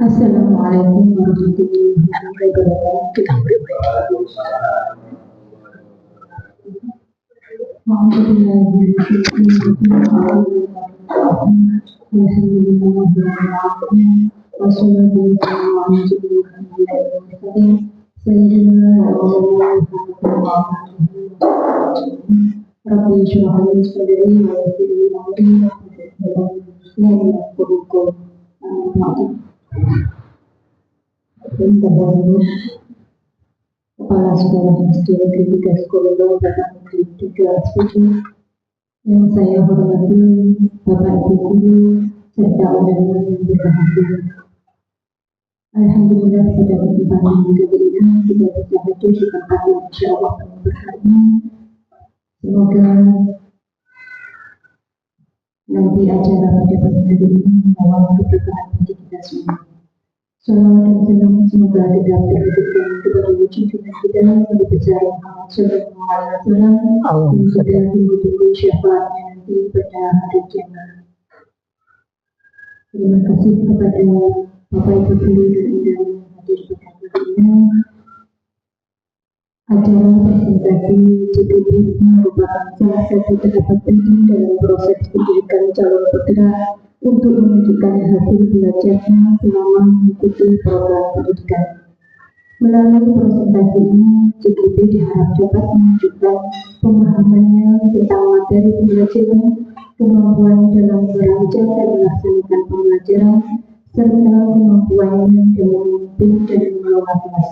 Assalamualaikum warahmatullahi wabarakatuh. Kita Kepala Sekolah SD Negeri 3 Sekolah Bapak Negeri 3 SPD yang saya hormati Bapak Ibu Guru serta undangan yang berbahagia. Alhamdulillah pada kesempatan kali ini kita bisa hadir di tempat yang insya Allah penuh berkahnya. Semoga nanti acara pada pagi hari ini membawa keberkahan bagi kita semua. Salawat dan salam semoga tetap terhubungkan kepada junjungan kita Nabi besar Muhammad Sallallahu Alaihi Wasallam dan kita tunggu syafaatnya nanti pada hari kiamat. Terima kasih kepada Bapak Ibu Guru dan undangan yang hadir pada hari ini. Acara presentasi CPD merupakan salah satu tahapan penting dalam proses pendidikan calon putra untuk menunjukkan hasil belajarnya selama mengikuti program pendidikan. Melalui presentasi ini, CPD diharap dapat menunjukkan pemahamannya tentang materi pembelajaran, kemampuan dalam belajar dan melaksanakan pembelajaran, serta kemampuannya dalam memimpin dan mengelola kelas.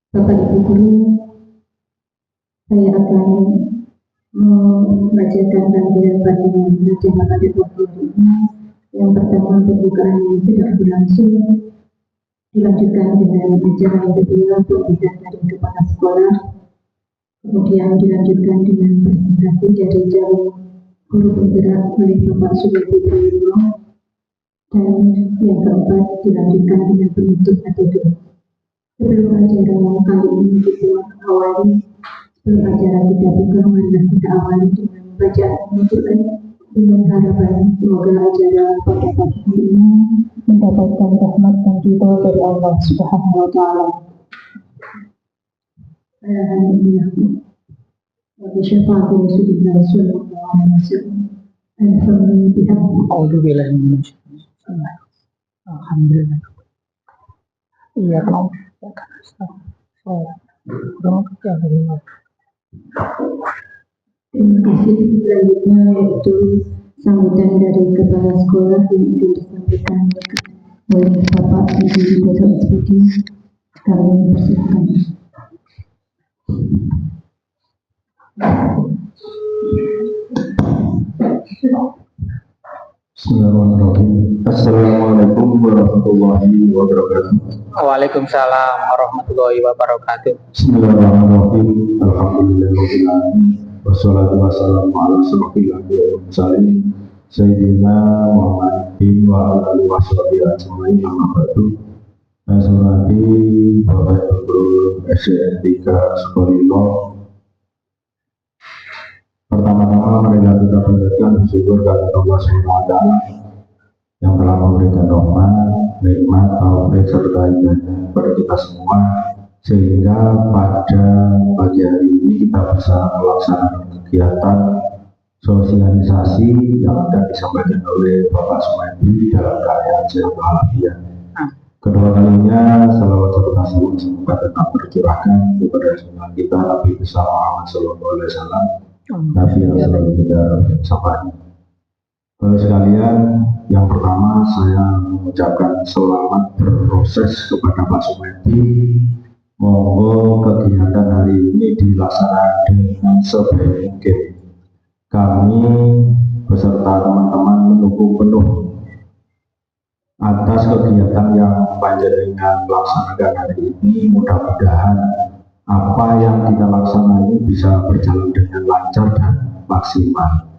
Bapak Ibu Guru, saya akan membacakan rangkaian panduan acara pada pagi ini. Yang pertama, pembukaan yang sedang berlangsung, dilanjutkan dengan acara yang kedua, pembukaan dari kepala sekolah, kemudian dilanjutkan dengan presentasi dari jalur guru penggerak oleh Bapak Sugati Prayono, dan yang keempat dilanjutkan dengan penutup atau doa. Sebelum acara kali ini kita awali, sebelum acara kita buka, marilah kita awali dengan bacaan penutupan dengan harapan semoga acara pada pagi ini mendapatkan rahmat dan ridho dari Allah Subhanahu Wa Taala. Alhamdulillah. Wa syafa'atu Rasulillah sallallahu alaihi wasallam. Alhamdulillah. Alhamdulillah. Iya, kamu. Terima kasih. Selanjutnya yaitu sambutan dari kepala sekolah yang akan disampaikan oleh Bapak Ibu Guru SPD. Kami persilakan. Bismillahirrahmanirrahim. Assalamualaikum warahmatullahi wabarakatuh. Waalaikumsalam warahmatullahi wabarakatuh. Bismillahirrahmanirrahim. Alhamdulillahirabbil alamin. Wassalatu wassalamu ala asyrofil anbiya'i wal mursalin sayyidina Muhammadin wa ala alihi washabihi ajmain. Amma ba'du. Saya hormati Bapak Ibu Guru SD 3 Sukolilo. Pertama-tama marilah kita panjatkan syukur kepada Allah SWT yang telah memberikan rahmat, nikmat, taufik serta hidayah kepada kita semua, sehingga pada pagi hari ini kita bisa melaksanakan kegiatan sosialisasi yang akan disampaikan oleh Bapak Sumaidi dalam keadaan sehat walafiat. Kedua kalinya salawat serta salam semoga tetap tercurahkan kepada junjungan kita Nabi besar Muhammad Sallallahu Alaihi Wasallam. Nabi yang selalu kita sampaikan. Bapak sekalian, yang pertama saya mengucapkan selamat berproses kepada Pak Sumaidi. Monggo kegiatan hari ini dilaksanakan dengan sebaik mungkin. Kami beserta teman-teman mendukung penuh atas kegiatan yang panjenengan laksanakan hari ini. Mudah-mudahan apa yang kita laksanakan ini bisa berjalan dengan lancar dan maksimal.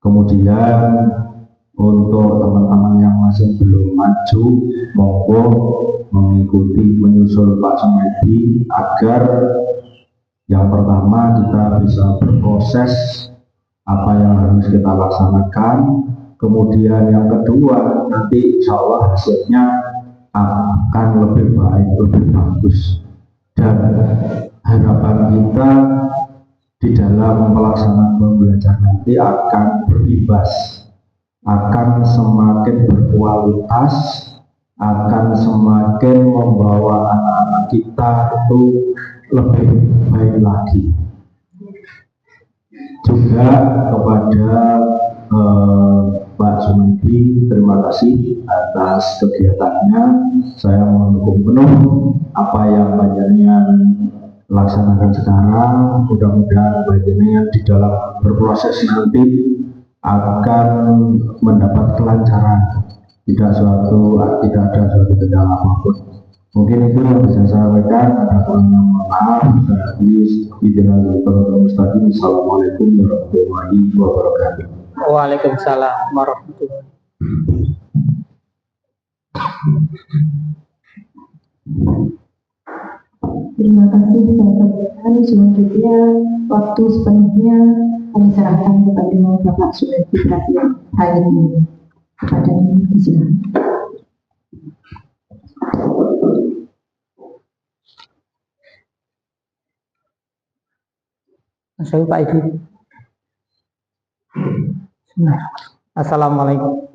Kemudian untuk teman-teman yang masih belum maju, monggo mengikuti menyusul Pak Sumaidi agar yang pertama kita bisa berproses apa yang harus kita laksanakan, kemudian yang kedua nanti insya Allah hasilnya akan lebih baik, lebih bagus. Dan harapan kita di dalam pelaksanaan pembelajaran nanti akan berimbas, akan semakin berkualitas, akan semakin membawa anak-anak kita itu lebih baik lagi. Juga kepada Pak Sumedi, terima kasih atas kegiatannya. Saya mendukung penuh apa yang panjenengan laksanakan sekarang. Mudah-mudahan panjenengan di dalam berproses nanti akan mendapat kelancaran, tidak ada suatu kendala apapun. Mungkin itu yang bisa saya sampaikan. Ada kurangnya mohon maaf. Assalamualaikum warahmatullahi wabarakatuh. Waalaikumsalam warahmatullahi Terima kasih saya sampaikan. Selanjutnya waktu sepenuhnya kami serahkan kepada Bapak Sumedi Prasetyo ini. Kepada ini silakan. Saya Pak Edi. Assalamualaikum.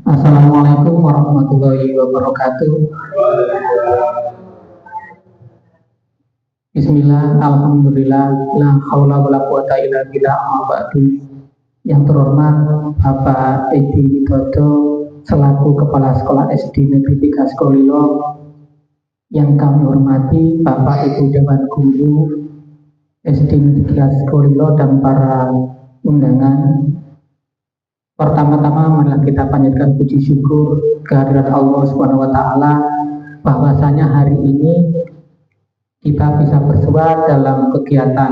Assalamualaikum warahmatullahi wabarakatuh. Bismillah, alhamdulillah, la haula wala quwata illa billah, amma ba'du. Yang terhormat Bapak Edi Widodo selaku Kepala Sekolah SD Negeri 3 Sukolilo, yang kami hormati Bapak Ibu Dewan Guru SD Negeri 3 Sukolilo dan para undangan. Pertama-tama marilah kita panjatkan puji syukur kehadirat Allah Subhanahu wa taala bahwasanya hari ini kita bisa bersua dalam kegiatan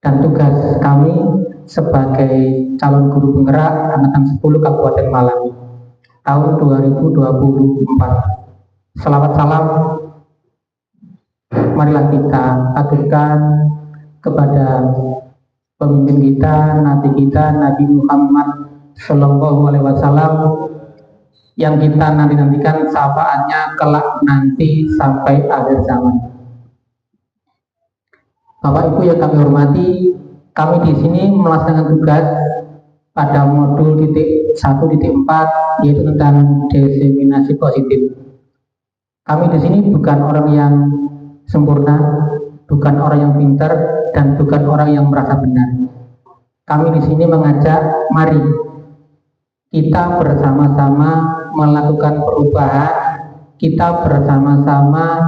dan tugas kami sebagai calon guru penggerak angkatan 10 Kabupaten Malang tahun 2024. Selawat salam marilah kita aturkan kepada pemimpin kita, Nabi Muhammad Sallallahu Alaihi Wasallam, yang kita nantikan syafaatnya kelak nanti sampai akhir zaman. Bapak Ibu yang kami hormati, kami di sini melaksanakan tugas pada modul titik 1.4 yaitu tentang diseminasi positif. Kami di sini bukan orang yang sempurna, bukan orang yang pintar, dan bukan orang yang merasa benar. Kami di sini mengajak, mari kita bersama-sama melakukan perubahan, kita bersama-sama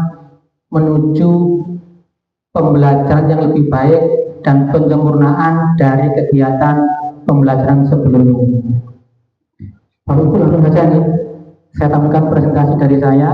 menuju pembelajaran yang lebih baik dan penyempurnaan dari kegiatan pembelajaran sebelumnya. Bapak Ibu langsung saja nih, saya tampilkan presentasi dari saya.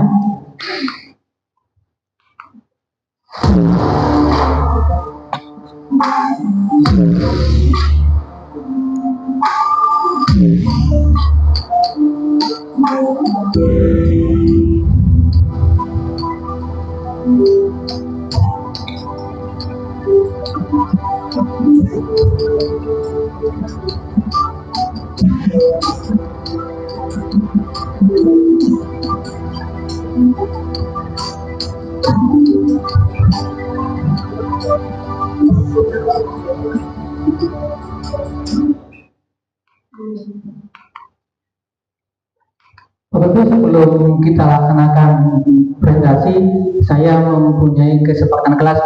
Bapak sebelum kita laksanakan presentasi, saya mempunyai kesepakatan kelas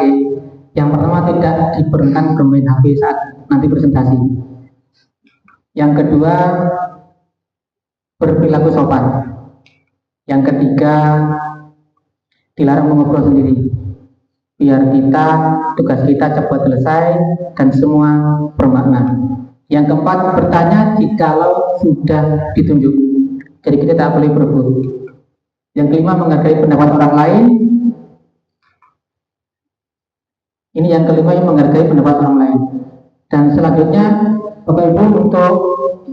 yang pertama tidak diperkenankan bermain HP saat nanti presentasi. Yang kedua, berperilaku sopan. Yang ketiga, dilarang mengobrol sendiri. Biar tugas kita cepat selesai dan semua bermakna. Yang keempat, bertanya jikalau sudah ditunjuk. Jadi kita tak boleh berebut. Yang kelima, menghargai pendapat orang lain. Ini yang kelima, yang menghargai pendapat orang lain. Dan selanjutnya, Bapak Ibu, untuk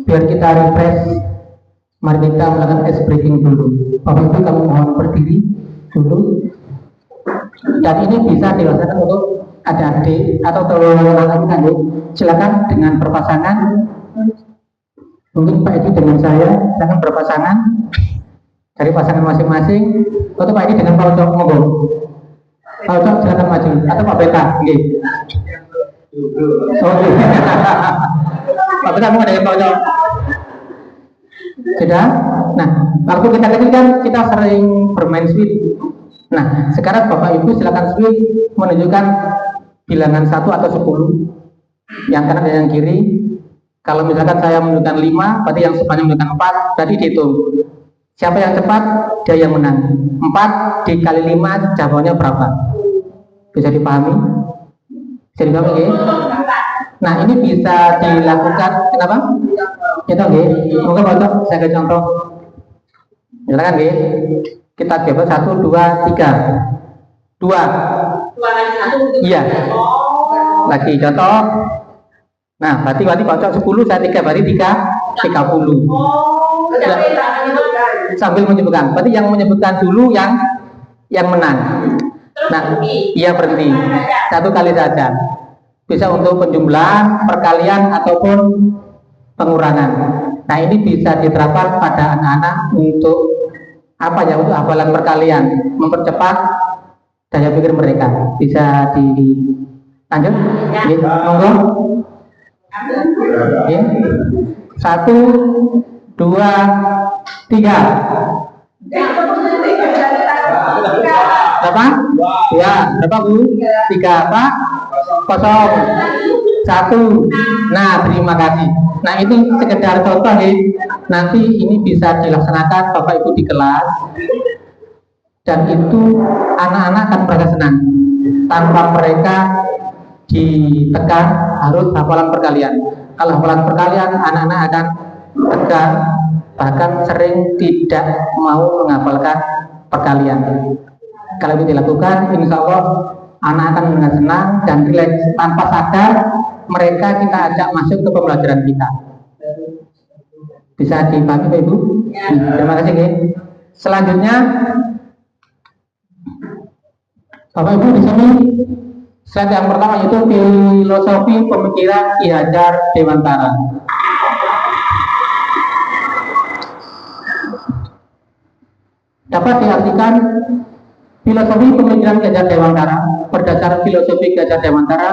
biar kita refresh, mari kita melakukan ice breaking dulu. Bapak Ibu, kami mohon berdiri dulu. Dan ini bisa dilaksanakan untuk adik-adik atau teman-teman. Silakan dengan berpasangan. Mungkin Pak Edi dengan saya akan berpasangan dari pasangan masing-masing, atau Pak Edi dengan Pak Ucok, monggo. Pak Ucok silakan maju, atau Pak Beta, oke. Oke. Pak Beta mau dengan Pak Ucok. Sudah? Nah, waktu kita kecil kan kita sering bermain switch. Nah, sekarang Bapak Ibu silakan switch menunjukkan bilangan 1 atau 10, yang kanan dan yang kiri. Kalau misalkan saya menunjukkan 5, berarti yang sepanjang menunjukkan 4, berarti dihitung. Siapa yang cepat, dia yang menang. 4 dikali 5, jawabannya berapa? Bisa dipahami? Bisa dipahami, ya? Nah, ini bisa dilakukan, kenapa? Itu, oke. Mungkin Bapak, saya kasih contoh. Silakan, oke. Kita coba 1, 2, 3. 2. Iya. Lagi contoh. Nah, berarti Pak Cok 10, saya 3, berarti 30. Ya. Sambil menyebutkan. Berarti yang menyebutkan dulu yang menang. Nah, iya berhenti. 1 kali saja. Bisa untuk penjumlahan, perkalian ataupun pengurangan. Nah, ini bisa diterapkan pada anak-anak untuk apa ya? Untuk hafalan perkalian, mempercepat daya pikir mereka. Bisa dilanjut? Ya. Monggo. Ya. 1, 2, 3. Berapa? Ya, berapa Bu? 3 apa? 0. 1. Nah, terima kasih. Nah, itu sekedar contoh ya. Nanti ini bisa dilaksanakan Bapak Ibu di kelas, dan itu anak-anak akan merasa senang tanpa mereka ditekan harus hafalan perkalian. Kalau hafalan perkalian, anak-anak akan tegang, bahkan sering tidak mau menghafalkan perkalian. Kalau itu dilakukan, insya Allah anak akan dengan senang dan rileks. Tanpa sadar, mereka kita ajak masuk ke pembelajaran kita. Bisa dipahami Pak Ibu? Terima kasih. Selanjutnya, Bapak Ibu di sini slide yang pertama yaitu filosofi pemikiran Ki Hajar Dewantara. Dapat diartikan filosofi pemikiran Ki Hajar Dewantara. Berdasar filosofi Ki Hajar Dewantara,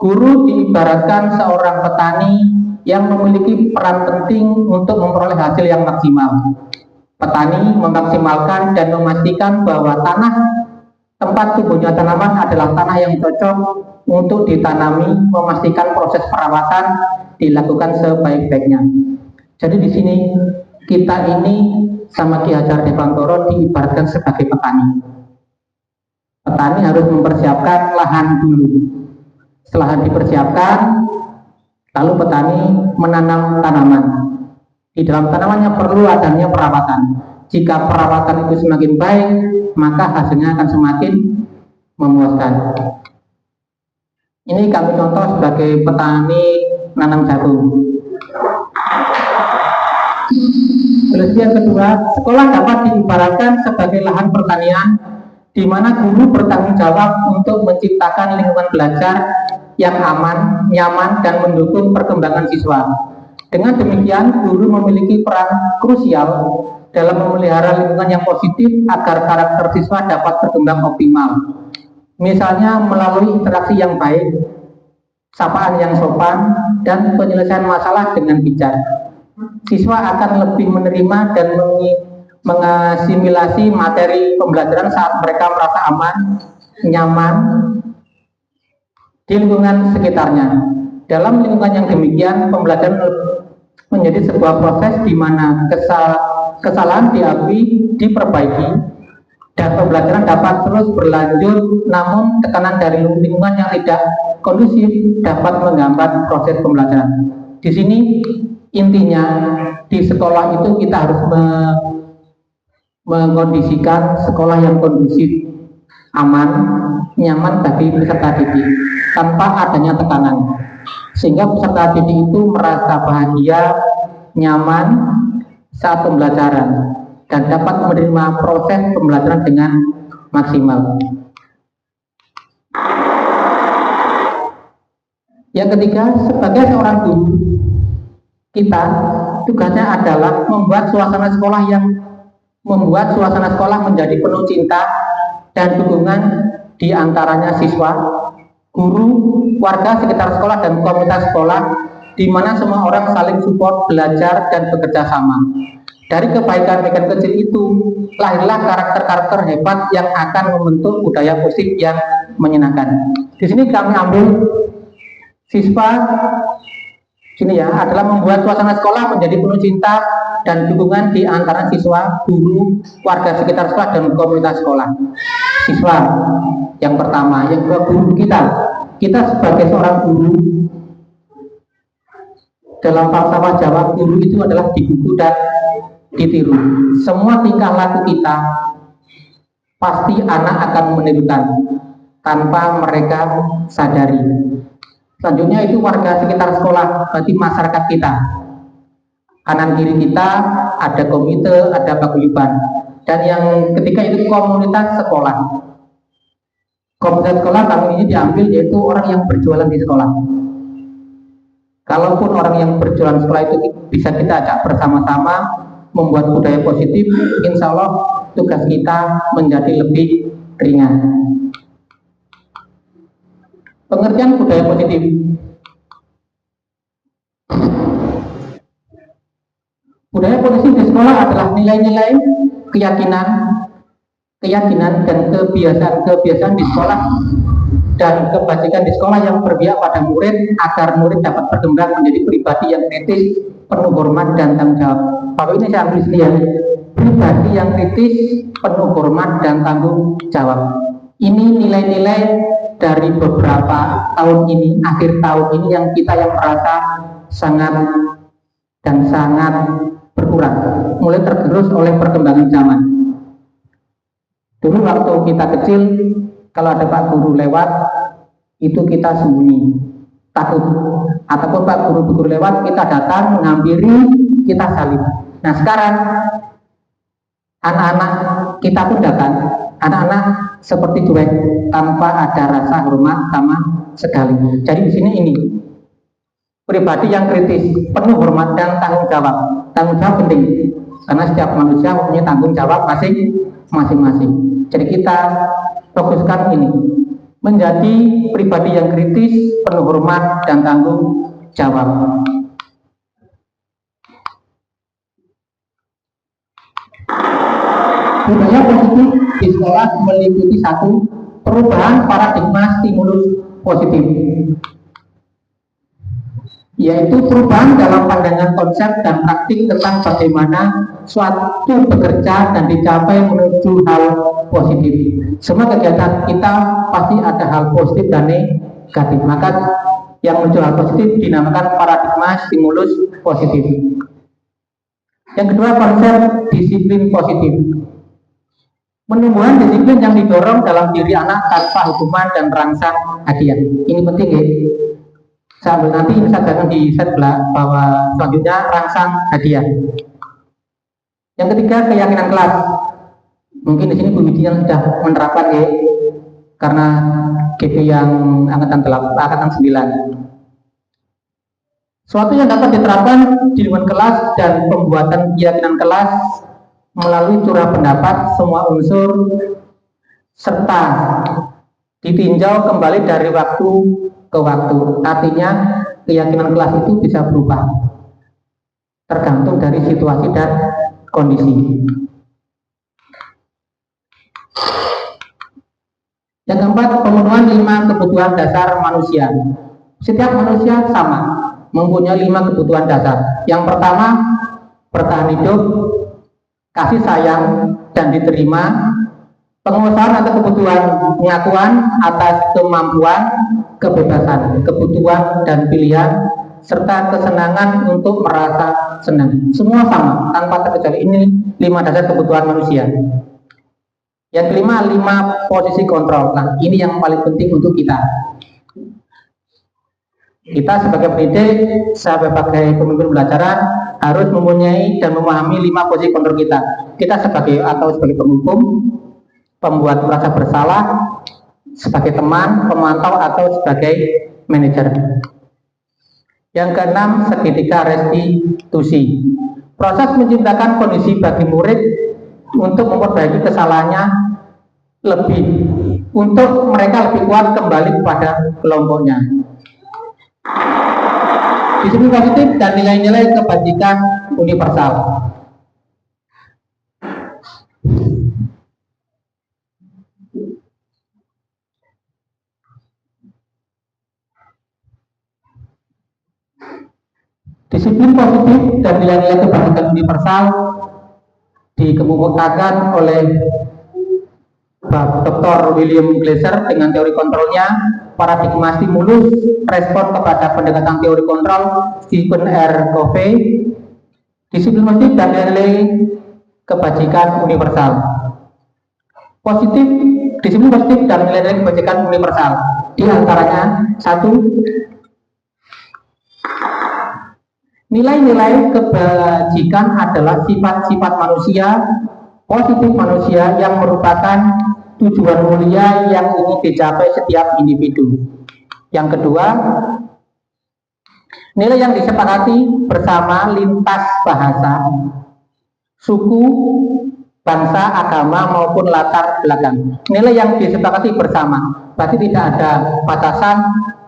guru diibaratkan seorang petani yang memiliki peran penting untuk memperoleh hasil yang maksimal. Petani memaksimalkan dan memastikan bahwa tanah tempat tumbuhnya tanaman adalah tanah yang cocok untuk ditanami, memastikan proses perawatan dilakukan sebaik-baiknya. Jadi di sini kita ini sama Ki Hajar Dewantara diibaratkan sebagai petani. Petani harus mempersiapkan lahan dulu. Setelah lahan dipersiapkan, lalu petani menanam tanaman. Di dalam tanamannya perlu adanya perawatan. Jika perawatan itu semakin baik, maka hasilnya akan semakin memuaskan. Ini kami contoh sebagai petani nanam jagung. Terus yang kedua, sekolah dapat diibaratkan sebagai lahan pertanian di mana guru bertanggung jawab untuk menciptakan lingkungan belajar yang aman, nyaman, dan mendukung perkembangan siswa. Dengan demikian, guru memiliki peran krusial dalam memelihara lingkungan yang positif agar karakter siswa dapat berkembang optimal. Misalnya melalui interaksi yang baik, sapaan yang sopan, dan penyelesaian masalah dengan bijak. Siswa akan lebih menerima dan mengasimilasi materi pembelajaran saat mereka merasa aman, nyaman di lingkungan sekitarnya. Dalam lingkungan yang demikian, pembelajaran menjadi sebuah proses di mana kesalahan diakui, diperbaiki, dan pembelajaran dapat terus berlanjut. Namun tekanan dari lingkungan yang tidak kondusif dapat menghambat proses pembelajaran. Di sini intinya di sekolah itu kita harus mengkondisikan sekolah yang kondusif, aman, nyaman bagi peserta didik tanpa adanya tekanan, sehingga peserta didik itu merasa bahagia, nyaman saat pembelajaran dan dapat menerima proses pembelajaran dengan maksimal. Yang ketiga, sebagai seorang guru, kita tugasnya adalah membuat suasana sekolah menjadi penuh cinta dan dukungan di antaranya siswa, guru, warga sekitar sekolah dan komunitas sekolah, di mana semua orang saling support, belajar dan bekerja sama. Dari kebaikan-kebaikan kecil itu lahirlah karakter-karakter hebat yang akan membentuk budaya positif yang menyenangkan. Di sini kami ambil siswa ini ya, adalah membuat suasana sekolah menjadi penuh cinta dan dukungan di antara siswa, guru, warga sekitar sekolah dan komunitas sekolah. Siswa yang pertama, yang kedua guru kita. Kita sebagai seorang guru, dalam falsafah Jawa, guru itu adalah digugu dan ditiru. Semua tingkah laku kita pasti anak akan menirukan tanpa mereka sadari. Selanjutnya itu warga sekitar sekolah, berarti masyarakat kita. Kanan kiri kita ada komite, ada paguyuban. Dan yang ketiga itu komunitas sekolah. Komunitas sekolah kami ini diambil yaitu orang yang berjualan di sekolah. Kalaupun orang yang berjualan sekolah itu bisa kita ajak bersama-sama membuat budaya positif, insya Allah tugas kita menjadi lebih ringan. Pengertian budaya positif. Budaya positif di sekolah adalah nilai-nilai, keyakinan dan kebiasaan di sekolah dan kebajikan di sekolah yang berpihak pada murid agar murid dapat berkembang menjadi pribadi yang kritis, penuh hormat dan tanggung jawab. Bapak ini saya ambil sini ya. Pribadi yang kritis, penuh hormat dan tanggung jawab. Ini nilai-nilai dari beberapa tahun ini, akhir tahun ini yang merasa sangat berkurang, mulai tergerus oleh perkembangan zaman. Dulu waktu kita kecil, kalau ada Pak Guru lewat, itu kita sembunyi, takut. Ataupun Pak Guru lewat, kita datang, menghampiri, kita salib. Nah sekarang, anak-anak kita pun datang, anak-anak seperti cuek, tanpa ada rasa hormat sama sekali. Jadi di sini ini, pribadi yang kritis, penuh hormat dan tanggung jawab. Tanggung jawab penting, karena setiap manusia mempunyai tanggung jawab masing-masing. Jadi kita fokuskan ini, menjadi pribadi yang kritis, penuh hormat dan tanggung jawab. Budaya positif di sekolah meliputi satu, perubahan paradigma stimulus positif, yaitu perubahan dalam pandangan konsep dan praktik tentang bagaimana suatu bekerja dan dicapai menuju hal positif. Semua kegiatan kita pasti ada hal positif dan negatif, maka yang menuju hal positif dinamakan paradigma stimulus positif. Yang kedua, konsep disiplin positif. Penumbuhan disiplin yang didorong dalam diri anak tanpa hukuman dan rangsang hadiah. Ini penting ya. Saya ambil nanti, ini saya jangan di set bahwa selanjutnya rangsang hadiah. Yang ketiga, keyakinan kelas. Mungkin di sini Bu Widi yang sudah menerapkan ya, karena GP yang angkatan 9. Suatu yang dapat diterapkan di lingkungan kelas dan pembuatan keyakinan kelas melalui curah pendapat semua unsur serta ditinjau kembali dari waktu ke waktu. Artinya keyakinan kelas itu bisa berubah tergantung dari situasi dan kondisi. Yang keempat, pemenuhan 5 kebutuhan dasar manusia. Setiap manusia sama, mempunyai 5 kebutuhan dasar. Yang pertama, bertahan hidup, kasih sayang dan diterima, penguasaan atau kebutuhan pengakuan atas kemampuan, kebebasan, kebutuhan dan pilihan, serta kesenangan untuk merasa senang. Semua sama, tanpa terkecuali. Ini 5 dasar kebutuhan manusia. Yang kelima, 5 posisi kontrol. Nah, ini yang paling penting untuk kita. Kita sebagai pendidik, sebagai pemimpin pembelajaran harus mempunyai dan memahami 5 posisi kontrol kita. Kita sebagai penghukum, pembuat merasa bersalah, sebagai teman, pemantau atau sebagai manajer. Yang keenam, segitiga restitusi. Proses menciptakan kondisi bagi murid untuk memperbaiki kesalahannya untuk mereka lebih kuat kembali kepada kelompoknya. Disiplin positif dan nilai-nilai kebajikan universal. Disiplin positif dan nilai-nilai kebajikan universal dikemukakan oleh Dr. William Glasser dengan teori kontrolnya, paradigma stimulus, respon kepada pendekatan teori kontrol, Stephen R. Covey, disiplin positif dan nilai kebajikan universal. Disiplin positif dan nilai-nilai kebajikan universal. Di antaranya, 1. Nilai-nilai kebajikan adalah sifat-sifat manusia, positif manusia yang merupakan tujuan mulia yang ingin dicapai setiap individu. Yang kedua, nilai yang disepakati bersama lintas bahasa, suku, bangsa, agama maupun latar belakang. Nilai yang disepakati bersama, berarti tidak ada batasan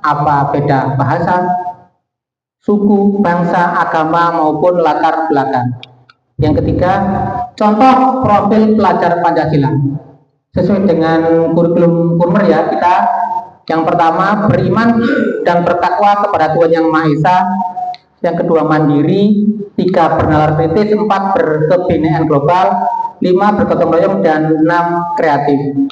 apa beda bahasa, suku, bangsa, agama maupun latar belakang. Yang ketiga, contoh profil pelajar Pancasila sesuai dengan kurikulum Kurmer ya. Kita yang pertama beriman dan bertakwa kepada Tuhan Yang Maha Esa, yang kedua mandiri, 3 bernalar kritis, 4 berkebinaikan global, 5 bergotong royong, dan 6 kreatif.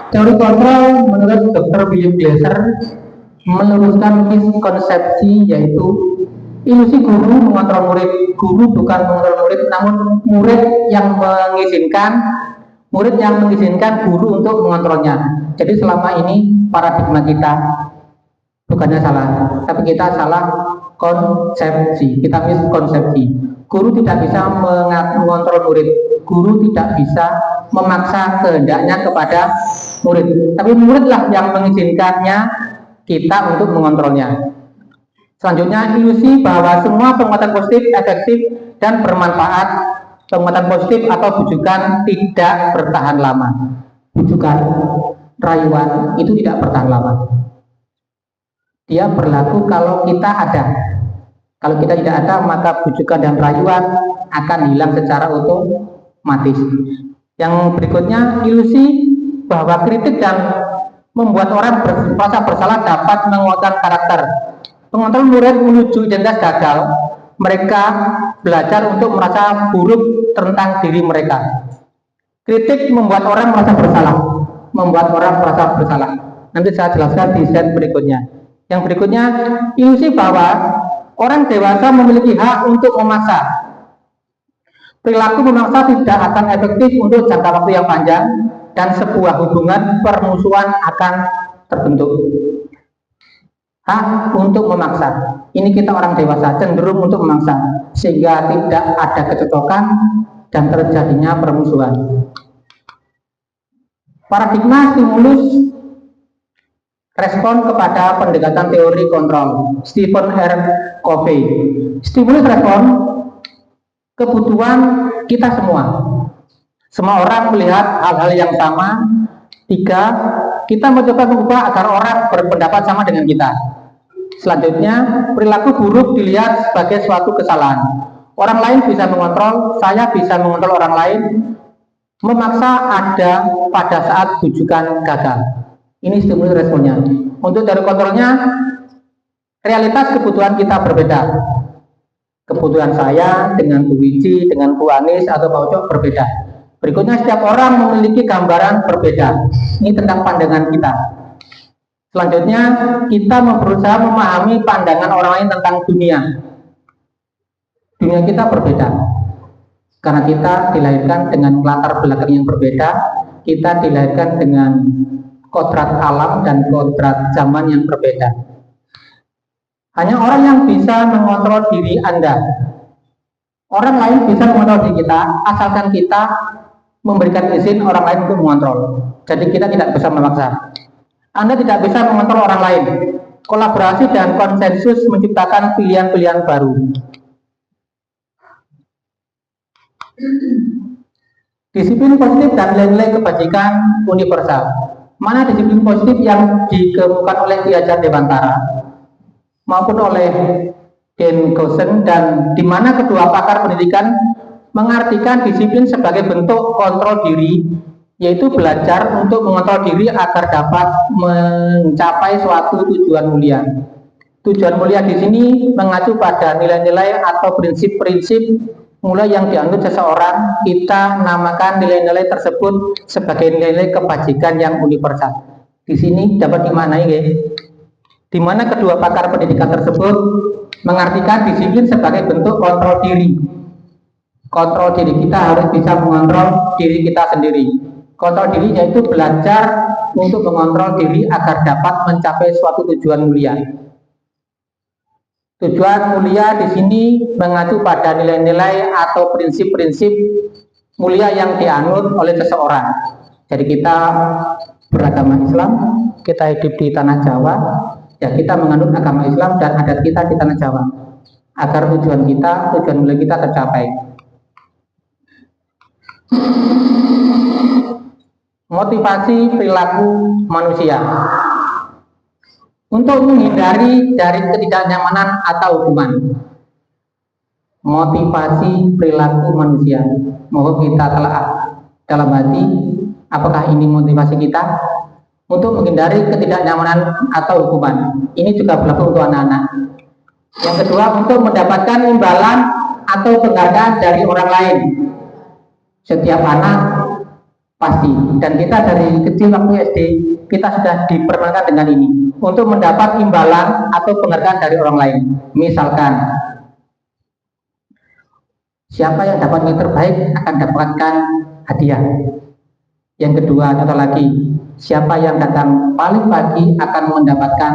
Teori kontrol menurut Dr. William Glasser meluruskan miskonsepsi, yaitu ilusi guru mengontrol murid. Guru bukan mengontrol murid, namun murid yang mengizinkan guru untuk mengontrolnya. Jadi selama ini paradigma kita bukannya salah, tapi kita salah konsepsi, kita miskonsepsi. Guru tidak bisa mengontrol murid, guru tidak bisa memaksa kehendaknya kepada murid, tapi muridlah yang mengizinkannya kita untuk mengontrolnya. Selanjutnya, ilusi bahwa semua penguatan positif efektif dan bermanfaat. Penguatan positif atau bujukan tidak bertahan lama. Bujukan, rayuan itu tidak bertahan lama. Dia berlaku kalau kita ada. Kalau kita tidak ada, maka bujukan dan rayuan akan hilang secara otomatis. Yang berikutnya, ilusi bahwa kritik dan membuat orang merasa bersalah dapat menguatkan karakter. Pengontrol murid menuju identitas gagal. Mereka belajar untuk merasa buruk tentang diri mereka. Kritik membuat orang merasa bersalah. Nanti saya jelaskan di slide berikutnya. Yang berikutnya, ilusi bahwa orang dewasa memiliki hak untuk memaksa. Perilaku memaksa tidak akan efektif untuk jangka waktu yang panjang, dan sebuah hubungan permusuhan akan terbentuk. Hak untuk memaksa. Ini kita orang dewasa cenderung untuk memaksa, sehingga tidak ada kecocokan dan terjadinya permusuhan. Paradigma stimulus, respon kepada pendekatan teori kontrol, Stephen R. Covey. Stimulus respon, kebutuhan kita semua. Semua orang melihat hal-hal yang sama. 3, kita mencoba mengubah agar orang berpendapat sama dengan kita. Selanjutnya, perilaku buruk dilihat sebagai suatu kesalahan. Orang lain bisa mengontrol, saya bisa mengontrol orang lain. Memaksa ada pada saat bujukan gagal. Ini stimulus responnya. Untuk dari kontrolnya, realitas kebutuhan kita berbeda. Kebutuhan saya dengan Bu Wiji, dengan Bu Anis atau Pak Ucok berbeda. Berikutnya, setiap orang memiliki gambaran berbeda. Ini tentang pandangan kita. Selanjutnya, kita berusaha memahami pandangan orang lain tentang dunia. Dunia kita berbeda. Karena kita dilahirkan dengan latar belakang yang berbeda, kita dilahirkan dengan kodrat alam dan kodrat zaman yang berbeda. Hanya orang yang bisa mengontrol diri Anda. Orang lain bisa mengontrol diri kita, asalkan kita memberikan izin orang lain untuk mengontrol. Jadi kita tidak bisa memaksa. Anda tidak bisa mengontrol orang lain. Kolaborasi dan konsensus menciptakan pilihan-pilihan baru. Disiplin positif dan nilai-nilai kebajikan universal. Mana disiplin positif yang dikemukakan oleh Ki Hajar Dewantara maupun oleh Dan Gosen, dan di mana kedua pakar pendidikan mengartikan disiplin sebagai bentuk kontrol diri, yaitu belajar untuk mengontrol diri agar dapat mencapai suatu tujuan mulia. Tujuan mulia di sini mengacu pada nilai-nilai atau prinsip-prinsip mulai yang dianut seseorang. Kita namakan nilai-nilai tersebut sebagai nilai-nilai kebajikan yang universal. Di sini dapat dimaknai, di mana kedua pakar pendidikan tersebut mengartikan disiplin sebagai bentuk kontrol diri. Kontrol diri kita harus bisa mengontrol diri kita sendiri. Kontrol diri yaitu belajar untuk mengontrol diri agar dapat mencapai suatu tujuan mulia. Tujuan mulia di sini mengacu pada nilai-nilai atau prinsip-prinsip mulia yang dianut oleh seseorang. Jadi kita beragama Islam, kita hidup di tanah Jawa, ya kita menganut agama Islam dan adat kita di tanah Jawa, agar tujuan mulia kita tercapai. Motivasi perilaku manusia. Untuk menghindari dari ketidaknyamanan atau hukuman. Motivasi perilaku manusia. Mohon kita telaah dalam hati, apakah ini motivasi kita untuk menghindari ketidaknyamanan atau hukuman. Ini juga berlaku untuk anak-anak. Yang kedua, untuk mendapatkan imbalan atau penghargaan dari orang lain. Setiap anak pasti, dan kita dari kecil waktu SD kita sudah diperkenalkan dengan ini, untuk mendapat imbalan atau penghargaan dari orang lain. Misalkan, siapa yang dapat nilai terbaik akan dapatkan hadiah. Yang kedua, contoh lagi, siapa yang datang paling pagi akan mendapatkan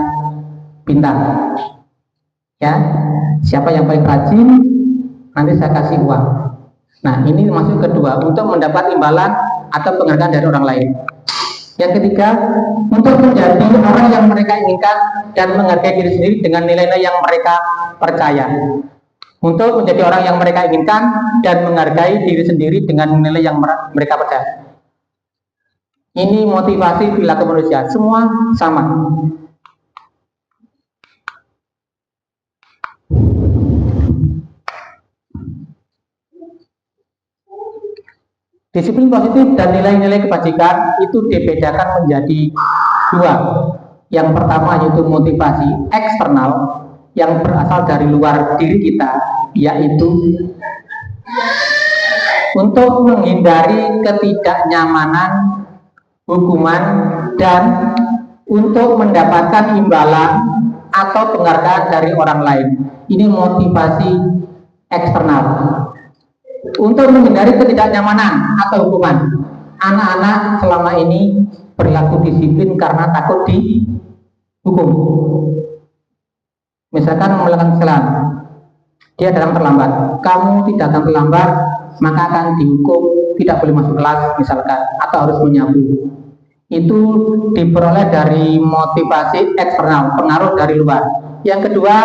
bintang. Ya, siapa yang paling rajin nanti saya kasih uang. Nah, ini masuk kedua, untuk mendapat imbalan atau penghargaan dari orang lain. Yang ketiga, untuk menjadi orang yang mereka inginkan dan menghargai diri sendiri dengan nilai-nilai yang mereka percaya. Untuk menjadi orang yang mereka inginkan dan menghargai diri sendiri dengan nilai yang mereka percaya. Ini motivasi perilaku manusia, semua sama. Disiplin positif dan nilai-nilai kebajikan itu dibedakan menjadi dua. Yang pertama yaitu motivasi eksternal yang berasal dari luar diri kita, yaitu untuk menghindari ketidaknyamanan, hukuman, dan untuk mendapatkan imbalan atau penghargaan dari orang lain. Ini motivasi eksternal. Untuk menghindari ketidaknyamanan atau hukuman, anak-anak selama ini berlaku disiplin karena takut dihukum. Misalkan melakukan kesalahan, dia datang terlambat, kamu tidak akan terlambat, maka akan dihukum, tidak boleh masuk kelas misalkan, atau harus menyapu. Itu diperoleh dari motivasi eksternal, pengaruh dari luar. Yang kedua,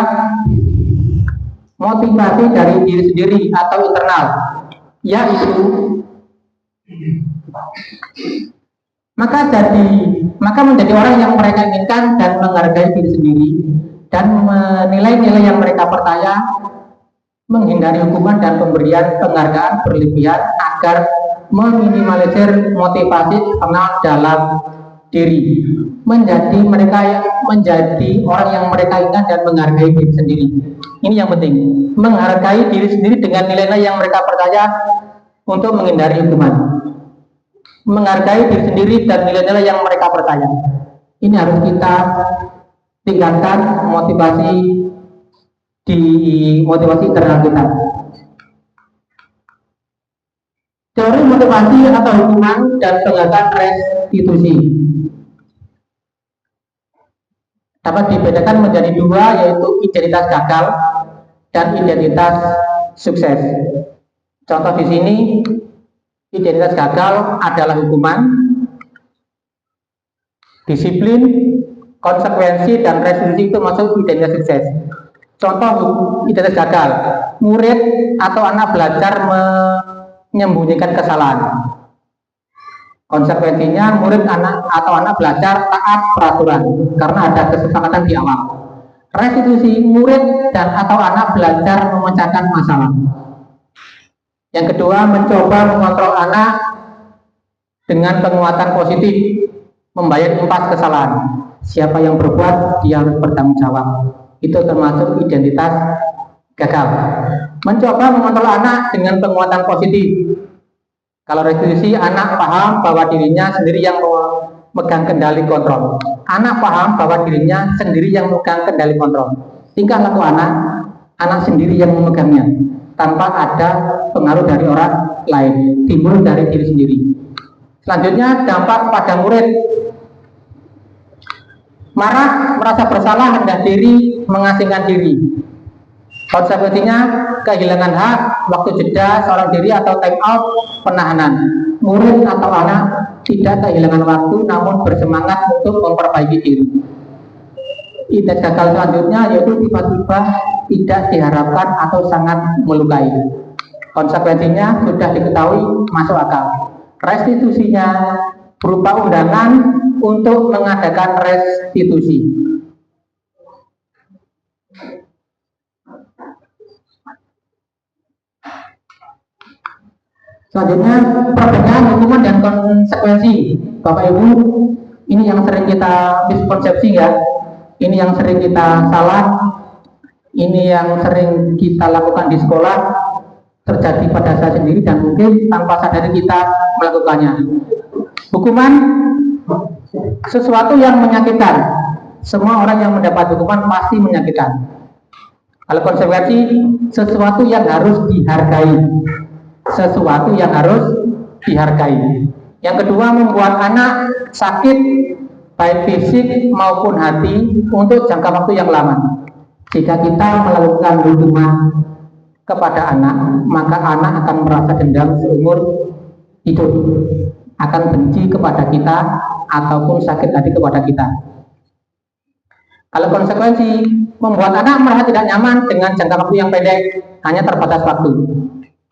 motivasi dari diri sendiri atau internal, yaitu maka menjadi orang yang mereka inginkan dan menghargai diri sendiri dan menilai-nilai yang mereka percaya, menghindari hukuman dan pemberian penghargaan berlebihan agar meminimalisir motivasi eksternal dalam diri, menjadi orang yang mereka inginkan dan menghargai diri sendiri. Ini yang penting, menghargai diri sendiri dengan nilai-nilai yang mereka percaya untuk menghindari hukuman. menghargai diri sendiri dan nilai-nilai yang mereka percaya. Ini harus kita tingkatkan motivasi internal kita. Teori motivasi atau hukuman dan penggagalan restitusi dapat dibedakan menjadi dua, yaitu identitas gagal dan identitas sukses. Contoh di sini, identitas gagal adalah hukuman, disiplin, konsekuensi, dan restitusi itu masuk identitas sukses. Contoh identitas gagal, murid atau anak belajar menyembunyikan kesalahan. Konsekuensinya murid atau anak belajar taat peraturan karena ada kesepakatan di awal. Restitusi, murid dan atau anak belajar memecahkan masalah. Yang kedua, mencoba mengontrol anak dengan penguatan positif, membayar impas kesalahan. Siapa yang berbuat, dia harus bertanggung jawab. Itu termasuk identitas gagal. Mencoba mengontrol anak dengan penguatan positif. Kalau restitusi, anak paham bahwa dirinya sendiri yang memegang kendali kontrol. Anak paham bahwa dirinya sendiri yang memegang kendali kontrol. Tingkah laku anak sendiri yang memegangnya, tanpa ada pengaruh dari orang lain, timbul dari diri sendiri. Selanjutnya, dampak pada murid. Marah, merasa bersalah, rendah diri, mengasingkan diri. Konsekuensinya, kehilangan hak, waktu jeda, seorang diri atau time out, penahanan. Murid atau anak tidak kehilangan waktu, namun bersemangat untuk memperbaiki diri. Identitas gagal selanjutnya yaitu tiba-tiba tidak diharapkan atau sangat melukai. Konsekuensinya sudah diketahui, masuk akal. Restitusinya berupa undangan untuk mengadakan restitusi. Selanjutnya, perbedaan hukuman dan konsekuensi. Bapak Ibu, ini yang sering kita miskonsepsi ya. Ini yang sering kita salah. Ini yang sering kita lakukan di sekolah, terjadi pada saya sendiri dan mungkin tanpa sadar kita melakukannya. Hukuman sesuatu yang menyakitkan. Semua orang yang mendapat hukuman pasti menyakitkan. Kalau konsekuensi, sesuatu yang harus dihargai. Sesuatu yang harus dihargai. Yang kedua, membuat anak sakit baik fisik maupun hati untuk jangka waktu yang lama. Jika kita melakukan hukuman kepada anak, maka anak akan merasa dendam seumur hidup, akan benci kepada kita ataupun sakit hati kepada kita. Kalau konsekuensi, membuat anak merasa tidak nyaman dengan jangka waktu yang pendek, hanya terbatas waktu.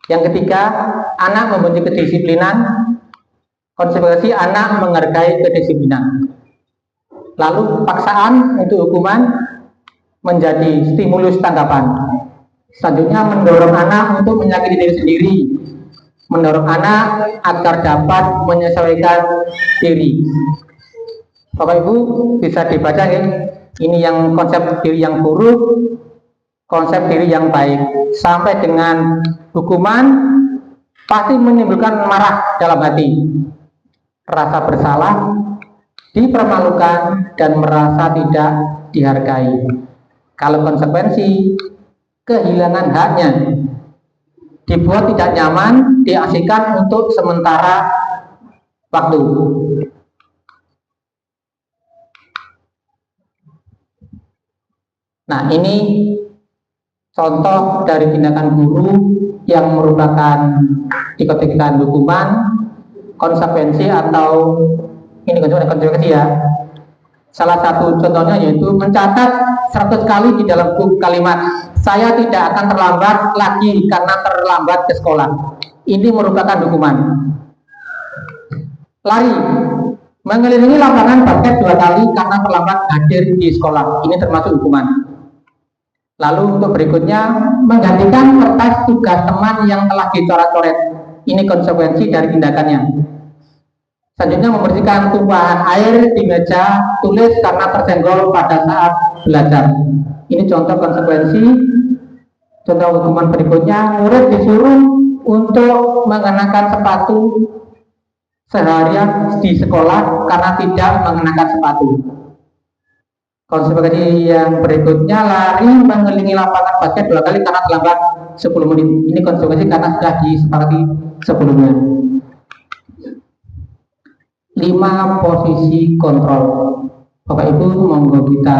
Yang ketiga, anak membenci kedisiplinan. Konsekuensi, anak menghargai kedisiplinan. Lalu paksaan untuk hukuman menjadi stimulus tanggapan. Selanjutnya, mendorong anak untuk menyakiti diri sendiri, mendorong anak agar dapat menyesuaikan diri. Bapak Ibu bisa dibaca ya. Ini yang konsep diri yang buruk, konsep diri yang baik, sampai dengan hukuman pasti menimbulkan marah dalam hati, rasa bersalah, dipermalukan, dan merasa tidak dihargai. Kalau konsekuensi, kehilangan haknya, dibuat tidak nyaman, diasingkan untuk sementara waktu. Nah, ini contoh dari tindakan guru yang merupakan dikategorikan hukuman, konsekuensi atau ini konsekuensi ya. Salah satu contohnya yaitu mencatat 100 kali di dalam buku kalimat, saya tidak akan terlambat lagi karena terlambat ke sekolah. Ini merupakan hukuman. Lari, mengelilingi lapangan basket 2 kali karena terlambat hadir di sekolah. Ini termasuk hukuman. Lalu untuk berikutnya, menggantikan kertas tugas teman yang telah dicoret-coret. Ini konsekuensi dari tindakannya. Selanjutnya, membersihkan tumpahan air di meja tulis karena tersenggol pada saat belajar. Ini contoh konsekuensi. Contoh hukuman berikutnya, murid disuruh untuk mengenakan sepatu seharian di sekolah karena tidak mengenakan sepatu. Konsekuensi yang berikutnya, lari mengelilingi lapangan basket 2 kali karena terlambat 10 menit. Ini konsekuensi karena sudah disepakati sebelumnya. 5 posisi kontrol. Bapak Ibu, monggo kita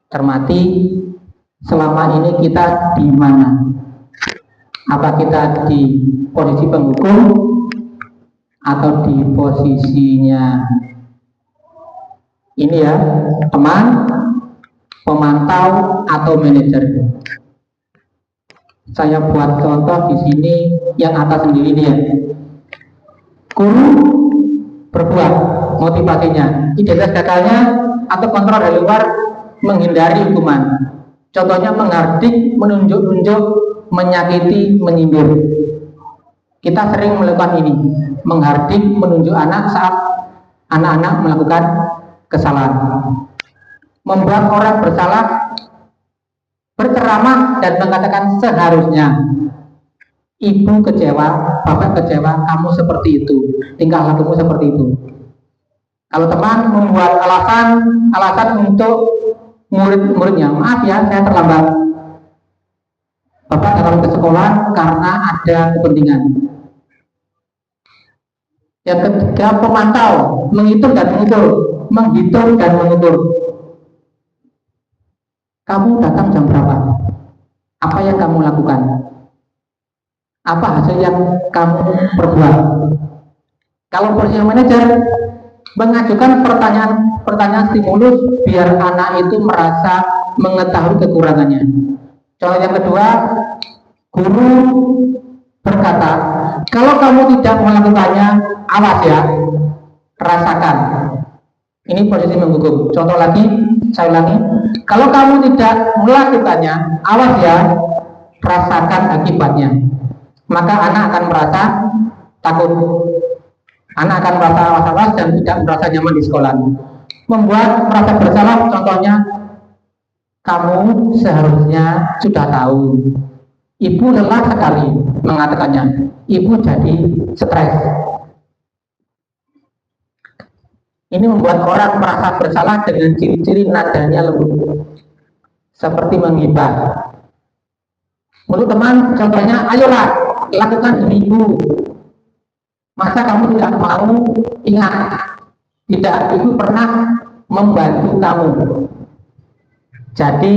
cermati selama ini kita di mana? Apa kita di posisi penghukum atau di posisinya ini ya, teman, pemantau atau manajer? Saya buat contoh di sini yang atas sendiri nih ya. Guru berbuat, motivasinya, identitas gagalnya atau kontrol dari luar, menghindari hukuman. Contohnya menghardik, menunjuk-nunjuk, menyakiti, menyindir. Kita sering melakukan ini, menghardik, menunjuk anak saat anak-anak melakukan kesalahan. Membuat orang bersalah, berceramah dan mengatakan seharusnya. Ibu kecewa, bapak kecewa, kamu seperti itu, tingkah lakumu seperti itu. Kalau teman membuat alasan untuk murid-muridnya, maaf ya, saya terlambat. Bapak datang ke sekolah karena ada kepentingan. Yang ketiga, pemantau, menghitung dan mengukur. Kamu datang jam berapa? Apa yang kamu lakukan? Apa hasil yang kamu perbuat? Kalau posisi manajer, mengajukan pertanyaan stimulus biar anak itu merasa mengetahui kekurangannya. Contoh yang kedua, guru berkata, kalau kamu tidak melakukannya, awas ya, rasakan. Ini posisi menghukum. Contoh lagi, saya ulangi, kalau kamu tidak melakukannya, awas ya, rasakan akibatnya. Maka anak akan merasa takut, anak akan merasa was-was dan tidak merasa nyaman di sekolah. Membuat merasa bersalah, contohnya, kamu seharusnya sudah tahu. Ibu lelah sekali mengatakannya, ibu jadi stres. Ini membuat orang merasa bersalah dengan ciri-ciri nadanya lembut, seperti menghibah. Menurut teman, contohnya, ayolah, lakukan demi ibu. Masa kamu tidak mau? Ingat, tidak, ibu pernah membantu kamu. Jadi,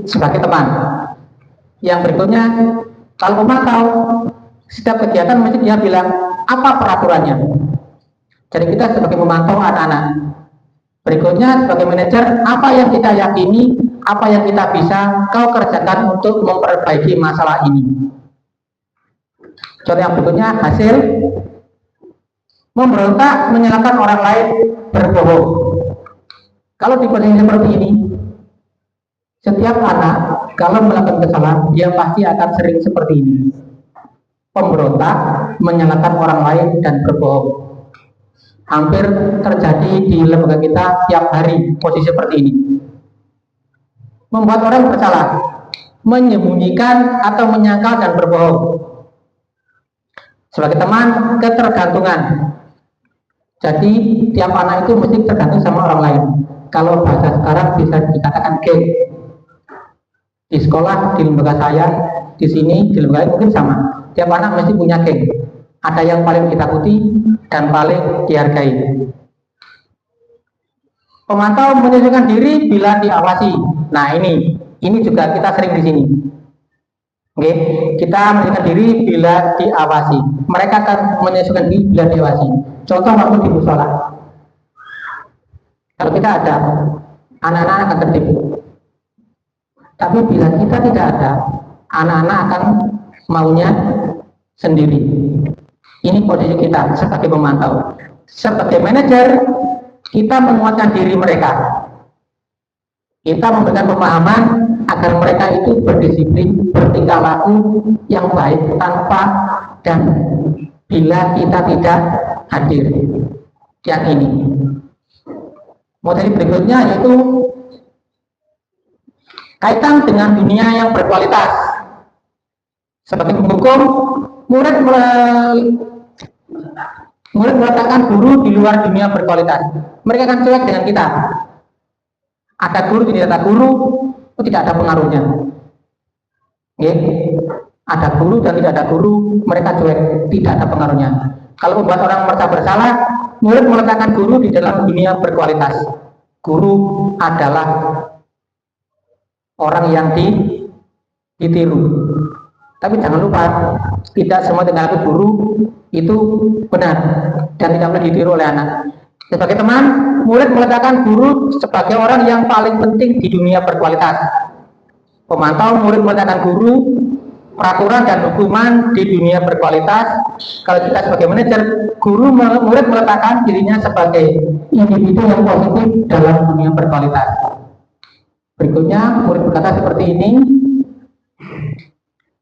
sebagai teman. Yang berikutnya, kalau memantau setiap kegiatan, mesti dia bilang, apa peraturannya? Jadi kita sebagai memantau anak-anak. Berikutnya, sebagai manajer, apa yang kita yakini, apa yang kita bisa kau kerjakan untuk memperbaiki masalah ini. Contoh yang berikutnya, hasil memberontak, menyalahkan orang lain, berbohong. Kalau di posisi seperti ini, setiap anak kalau melakukan kesalahan, dia pasti akan sering seperti ini. Pemberontak, menyalahkan orang lain, dan berbohong. Hampir terjadi di lembaga kita tiap hari posisi seperti ini. Membuat orang bersalah, menyembunyikan atau menyangkal dan berbohong. Sebagai teman, ketergantungan. Jadi tiap anak itu mesti tergantung sama orang lain. Kalau bahasa sekarang bisa dikatakan geng. Di sekolah, di lembaga saya, di sini, di lembaga mungkin sama. Tiap anak mesti punya geng. Ada yang paling ditakuti dan paling dihargai. Pemantau menyesuaikan diri bila diawasi. Nah ini juga kita sering di sini. Oke, kita menyesuaikan diri bila diawasi. Mereka akan menyesuaikan diri bila diawasi. Contoh waktu di musola. Kalau kita ada, anak-anak akan tertib. Tapi bila kita tidak ada, anak-anak akan maunya sendiri. Ini posisi kita sebagai pemantau. Sebagai manajer, kita menguatkan diri mereka. Kita memberikan pemahaman agar mereka itu berdisiplin, bertingkah laku yang baik tanpa dan bila kita tidak hadir. Yang ini. Model berikutnya yaitu kaitan dengan dunia yang berkualitas. Sebagai penghukum, murid murid meletakkan guru di luar dunia berkualitas. Mereka akan cuek dengan kita. Ada guru, tidak ada guru, itu tidak ada pengaruhnya. Oke. Ada guru dan tidak ada guru, mereka cuek, tidak ada pengaruhnya. Kalau membuat orang merasa bersalah, murid meletakkan guru di dalam dunia berkualitas. Guru adalah orang yang ditiru. Tapi jangan lupa, tidak semua tingkah guru itu benar dan tidak boleh ditiru oleh anak. Sebagai teman, murid meletakkan guru sebagai orang yang paling penting di dunia berkualitas. Pemantau, murid meletakkan guru, peraturan dan hukuman di dunia berkualitas. Kalau kita sebagai manajer, guru murid meletakkan dirinya sebagai individu yang positif dalam dunia berkualitas. Berikutnya, murid berkata seperti ini.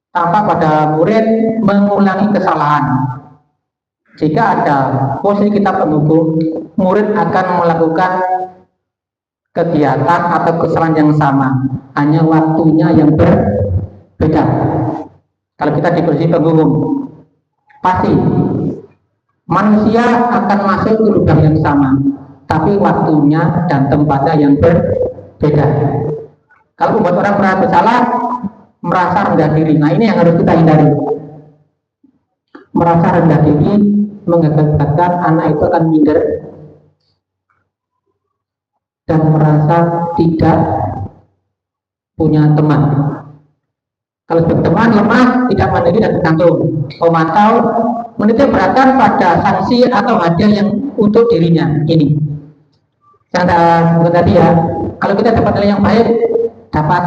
Tampak pada murid mengulangi kesalahan. Jika ada posisi kita penghukum, murid akan melakukan kegiatan atau kesalahan yang sama, hanya waktunya yang berbeda. Kalau kita di posisi penghukum, pasti manusia akan masuk ke lubang yang sama, tapi waktunya dan tempatnya yang berbeda. Kalau membuat orang merasa bersalah, merasa rendah diri. Nah, ini yang harus kita hindari. Merasa rendah diri mengakibatkan anak itu akan minder dan merasa tidak punya teman. Kalau teman lemah, tidak mandiri dan bergantung. Pemantau menitik beratkan pada sanksi atau hadiah yang untuk dirinya. Ini yang tadi ya. Kalau kita dapat nilai yang baik, dapat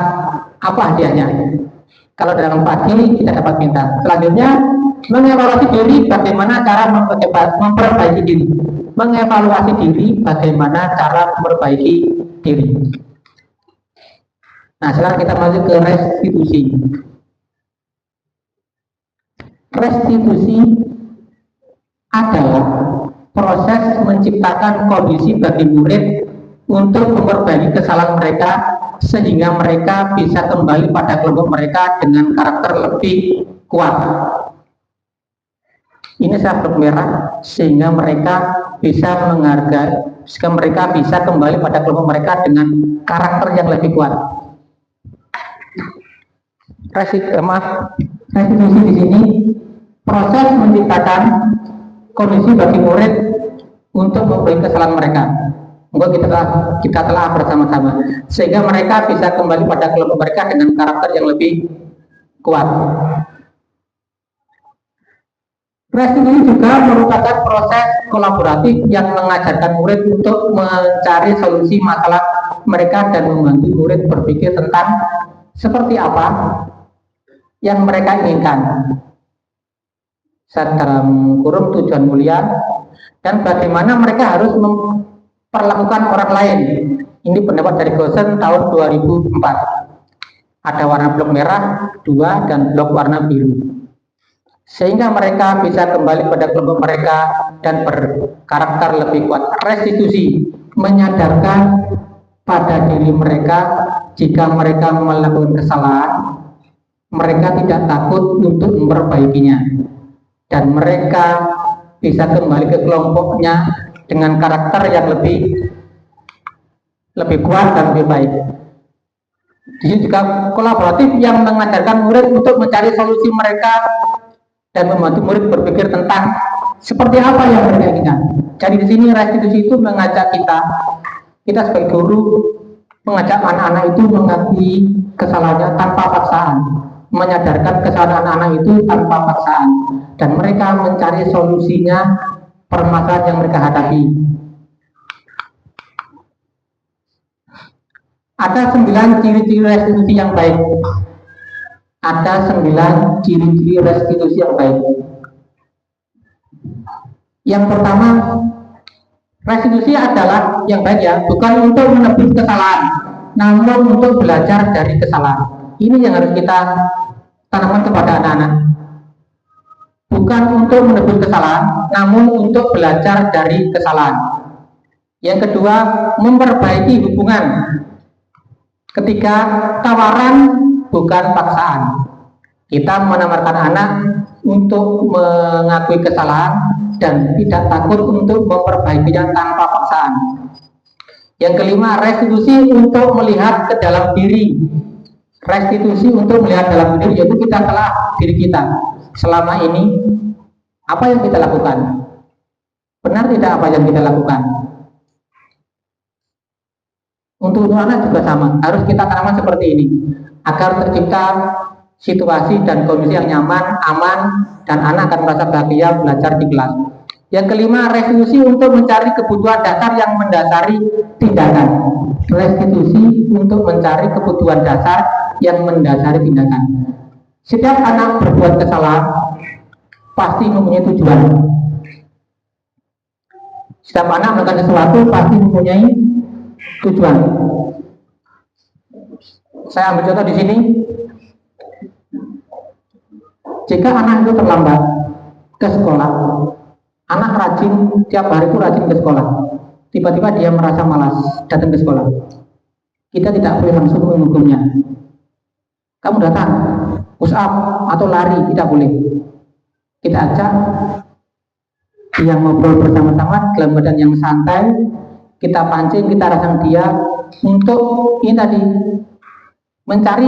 apa hadiahnya? Kalau dalam pagi kita dapat bintang. Selanjutnya, mengevaluasi diri bagaimana cara memperbaiki diri. Mengevaluasi diri bagaimana cara memperbaiki diri. Nah, sekarang kita masuk ke restitusi. Restitusi adalah proses menciptakan kondisi bagi murid untuk memperbaiki kesalahan mereka sehingga mereka bisa kembali pada kelompok mereka dengan karakter lebih kuat. Ini sabuk merah sehingga mereka bisa menghargai, sehingga mereka bisa kembali pada kelompok mereka dengan karakter yang lebih kuat. Restitusi di sini proses menciptakan kondisi bagi murid untuk memperbaiki kesalahan mereka. Kita telah bersama-sama sehingga mereka bisa kembali pada kelompok mereka dengan karakter yang lebih kuat. Restitusi juga merupakan proses kolaboratif yang mengajarkan murid untuk mencari solusi masalah mereka dan membantu murid berpikir tentang seperti apa yang mereka inginkan dalam kurung tujuan mulia dan bagaimana mereka harus memperlakukan orang lain. Ini pendapat dari Gosen tahun 2004. Ada warna blok merah 2 dan blok warna biru. Sehingga mereka bisa kembali pada kelompok mereka dan berkarakter lebih kuat. Restitusi menyadarkan pada diri mereka jika mereka melakukan kesalahan, mereka tidak takut untuk memperbaikinya dan mereka bisa kembali ke kelompoknya dengan karakter yang lebih kuat dan lebih baik. Di sini juga kolaboratif yang mengajarkan murid untuk mencari solusi mereka dan membantu murid berpikir tentang seperti apa yang mereka inginkan. Jadi di sini restitusi itu mengajak kita sebagai guru mengajak anak-anak itu mengakui kesalahannya tanpa paksaan, menyadarkan kesalahan anak-anak itu tanpa paksaan, dan mereka mencari solusinya permasalahan yang mereka hadapi. Ada 9 ciri-ciri restitusi yang baik. Ada 9 ciri-ciri restitusi yang baik. Yang pertama, restitusi adalah yang baik ya, bukan untuk menebus kesalahan, namun untuk belajar dari kesalahan. Ini yang harus kita tanamkan kepada anak-anak. Bukan untuk menebus kesalahan, namun untuk belajar dari kesalahan. Yang kedua, memperbaiki hubungan. Ketiga, tawaran bukan paksaan. Kita menawarkan anak untuk mengakui kesalahan dan tidak takut untuk memperbaikinya tanpa paksaan. Yang kelima, restitusi untuk melihat ke dalam diri. Restitusi untuk melihat dalam diri, yaitu kita telah diri kita selama ini, apa yang kita lakukan, benar tidak apa yang kita lakukan. Untuk anak juga sama, harus kita tanamkan seperti ini agar tercipta situasi dan kondisi yang nyaman, aman, dan anak akan merasa bahagia belajar di kelas. Yang kelima, restitusi untuk mencari kebutuhan dasar yang mendasari tindakan. Restitusi untuk mencari kebutuhan dasar yang mendasari tindakan. Setiap anak berbuat kesalahan pasti mempunyai tujuan. Setiap anak melakukan sesuatu pasti mempunyai tujuan. Saya ambil contoh di sini. Jika anak itu terlambat ke sekolah, anak rajin, tiap hari itu rajin ke sekolah, tiba-tiba dia merasa malas datang ke sekolah, kita tidak boleh langsung menghukumnya. Kamu datang, push up atau lari, tidak boleh. Kita ajak dia ngobrol bersama-sama dalam badan yang santai, kita pancing, kita rangsang dia untuk ini tadi, mencari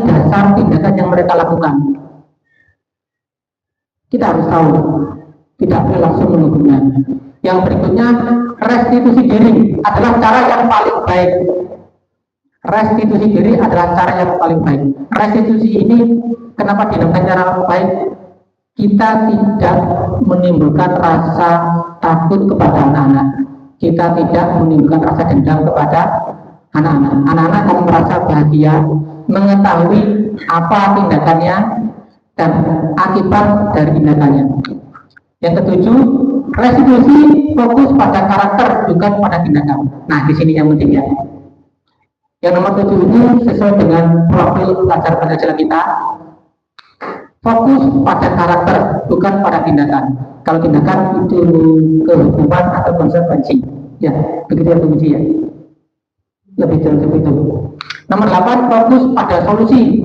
dasar tindakan yang mereka lakukan. Kita harus tahu, tidak boleh langsung menghukumnya. Yang berikutnya, restitusi diri adalah cara yang paling baik. Restitusi diri adalah cara yang paling baik. Restitusi ini kenapa dinamakan cara yang baik? Kita tidak menimbulkan rasa takut kepada anak-anak. Kita tidak menimbulkan rasa dendam kepada anak-anak. Anak-anak akan merasa bahagia mengetahui apa tindakannya dan akibat dari tindakannya. Yang ketujuh, restitusi fokus pada karakter bukan pada tindakan. Nah, di sini yang penting ya. Yang nomor 7 ini sesuai dengan profil pelajar Pancasila kita. Fokus pada karakter bukan pada tindakan. Kalau tindakan itu kehukuman atau konsekuensi. Ya, begitu ya kunci ya. Lebih jauh seperti itu. Nomor 8, fokus pada solusi.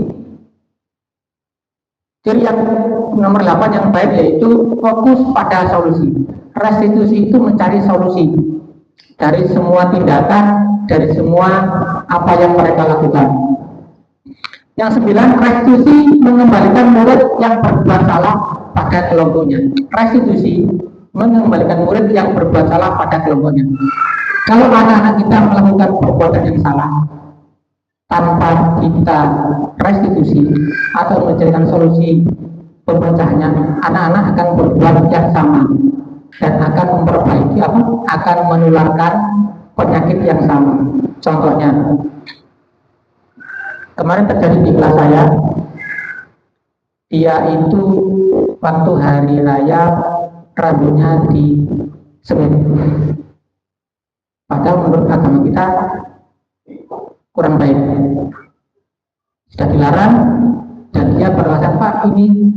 Jadi yang nomor 8 yang baik yaitu fokus pada solusi. Restitusi itu mencari solusi dari semua tindakan, dari semua apa yang mereka lakukan. Yang 9, restitusi mengembalikan murid yang berbuat salah pada kelompoknya. Restitusi mengembalikan murid yang berbuat salah pada kelompoknya. Kalau anak-anak kita melakukan perbuatan yang salah tanpa kita restitusi atau mencarikan solusi pemecahannya, anak-anak akan berbuat yang sama dan akan memperbaiki akan menularkan penyakit yang sama. Contohnya, kemarin terjadi di kelas saya, dia itu waktu hari raya rambutnya disemir. Padahal menurut agama kita kurang baik, sudah dilarang, dan dia beralasan, Pak, ini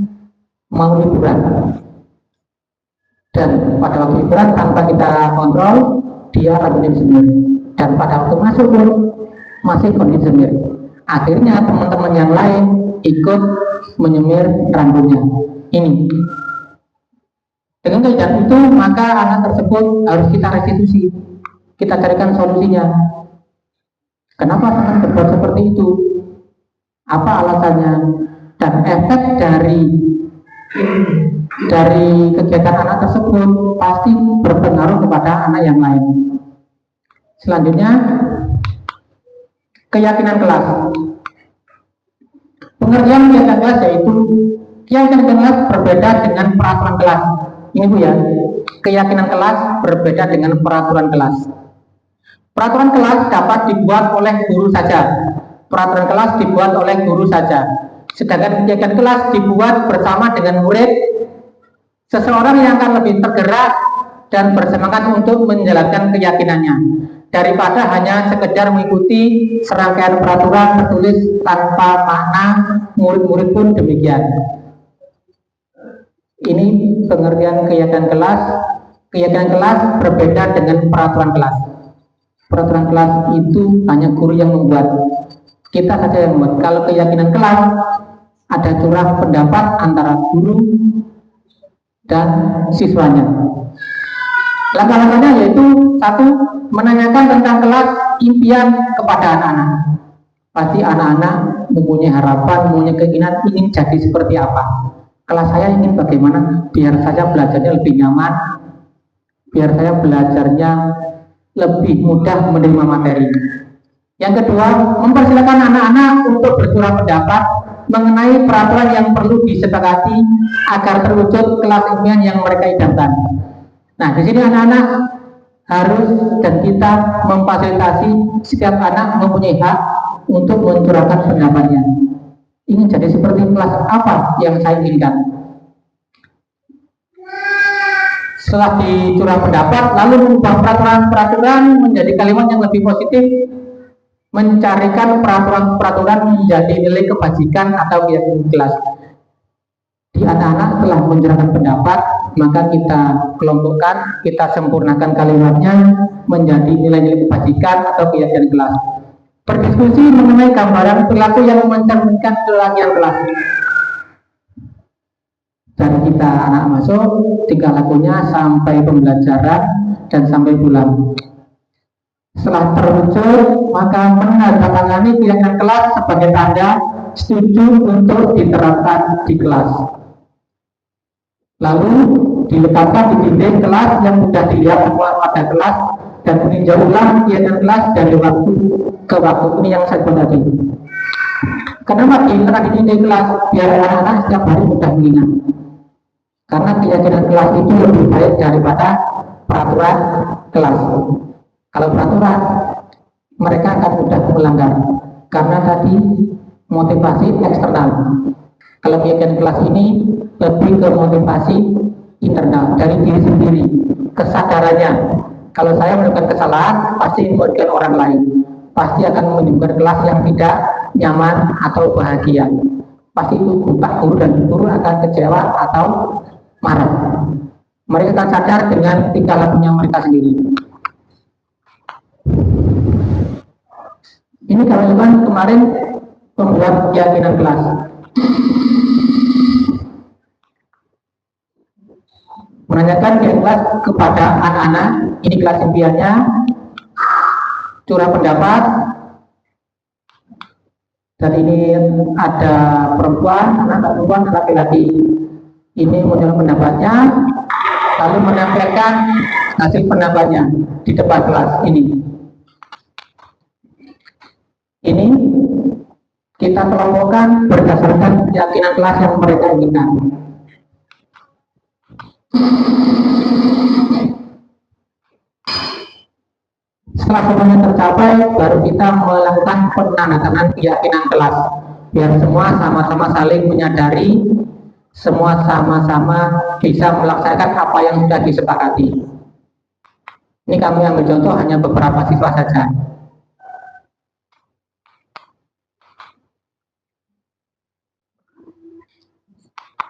mau liburan. Dan pada waktu liburan tanpa kita kontrol, dia rambutnya disemir. Dan pada waktu masuk pun masih kondisi semir. Akhirnya teman-teman yang lain ikut menyemir rambutnya. Ini. Dengan kejadian itu, maka anak tersebut harus kita restitusi. Kita carikan solusinya. Kenapa teman berbuat seperti itu? Apa alasannya? Dan efek dari kegiatan anak tersebut pasti berpengaruh kepada anak yang lain. Selanjutnya, keyakinan kelas. Pengertian keyakinan kelas yaitu keyakinan kelas berbeda dengan peraturan kelas. Ini Bu ya, keyakinan kelas berbeda dengan peraturan kelas. Peraturan kelas dapat dibuat oleh guru saja. Peraturan kelas dibuat oleh guru saja. Sedangkan keyakinan kelas dibuat bersama dengan murid. Seseorang yang akan lebih tergerak dan bersemangat untuk menjalankan keyakinannya daripada hanya sekedar mengikuti serangkaian peraturan tertulis tanpa makna. Murid-murid pun demikian. Ini pengertian keyakinan kelas. Keyakinan kelas berbeda dengan peraturan kelas. Peraturan kelas itu hanya guru yang membuat, kita saja yang membuat. Kalau keyakinan kelas ada curah pendapat antara guru dan siswanya. Langkah-langkahnya yaitu satu, menanyakan tentang kelas impian kepada anak-anak. Pasti anak-anak mempunyai harapan, mempunyai keinginan ingin jadi seperti apa. Kelas saya ingin bagaimana, biar saya belajarnya lebih nyaman, biar saya belajarnya lebih mudah menerima materi. Yang kedua, mempersilakan anak-anak untuk bersuara pendapat mengenai peraturan yang perlu disepakati agar terwujud kelas impian yang mereka idamkan. Nah, di sini anak-anak harus dan kita memfasilitasi setiap anak mempunyai hak untuk mencurahkan pendapatnya. Ingin jadi seperti kelas apa yang saya inginkan. Setelah dicurah pendapat, lalu mengubah peraturan-peraturan menjadi kalimat yang lebih positif, mencarikan peraturan-peraturan menjadi nilai kebajikan atau keyakinan kelas. Di anak-anak telah mencurahkan pendapat, maka kita kelompokkan, kita sempurnakan kalimatnya menjadi nilai-nilai kebajikan atau keyakinan kelas. Berdiskusi mengenai gambaran perilaku yang mencerminkan keyakinan kelas. Dari kita anak masuk, tingkah lakunya sampai pembelajaran dan sampai pulang. Setelah terwujud, maka menandatangani keyakinan kelas sebagai tanda setuju untuk diterapkan di kelas. Lalu diletakkan di dinding kelas yang mudah dilihat semua pada kelas dan meninjau ulang kegiatan kelas dari waktu ke waktu. Ini yang saya buat tadi. Kenapa diletakkan di dinding kelas? Biar anak-anak setiap hari mudah mengingat. Karena keyakinan kelas itu lebih baik daripada peraturan kelas. Kalau peraturan, mereka akan mudah melanggar. Karena tadi motivasi eksternal. Kalau keyakinan kelas ini lebih ke motivasi internal dari diri sendiri, kesadarannya. Kalau saya melakukan kesalahan, pasti merugikan orang lain, pasti akan menimbulkan kelas yang tidak nyaman atau bahagia. Pasti itu Pak Guru dan guru akan kecewa atau marah. Mereka akan sadar dengan tingkah lakunya mereka sendiri. Ini kawan-kawan kemarin pembuat keyakinan kelas. Menanyakan kelas kepada anak-anak, ini kelas impiannya, curah pendapat, dan ini ada perempuan, anak perempuan, laki-laki. Ini menurut pendapatnya, lalu menampilkan hasil pendapatnya di depan kelas ini. Ini kita kelompokkan berdasarkan keyakinan kelas yang mereka inginkan. Setelah semuanya tercapai, baru kita melakukan penandatanganan keyakinan kelas. Biar semua sama-sama saling menyadari, semua sama-sama bisa melaksanakan apa yang sudah disepakati. Ini kami ambil contoh hanya beberapa siswa saja.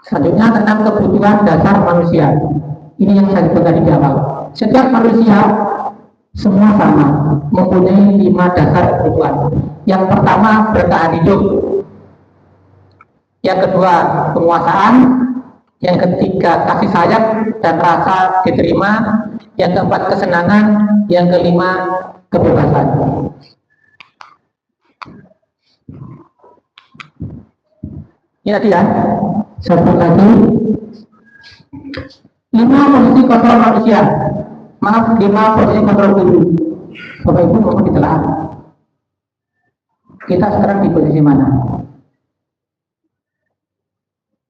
Selanjutnya tentang kebutuhan dasar manusia. Ini yang saya sebut tadi di awal. Setiap manusia semua sama, mempunyai 5 dasar kebutuhan. Yang pertama, bertahan hidup. Yang kedua, penguasaan. Yang ketiga, kasih sayang dan rasa diterima. Yang keempat, kesenangan. Yang kelima, kebebasan. Ini tadi ya. Satu lagi, 5 posisi kontrol manusia. Maaf, 5 posisi kontrol guru. Bapak Ibu mohon ditelaah. Kita sekarang di posisi mana?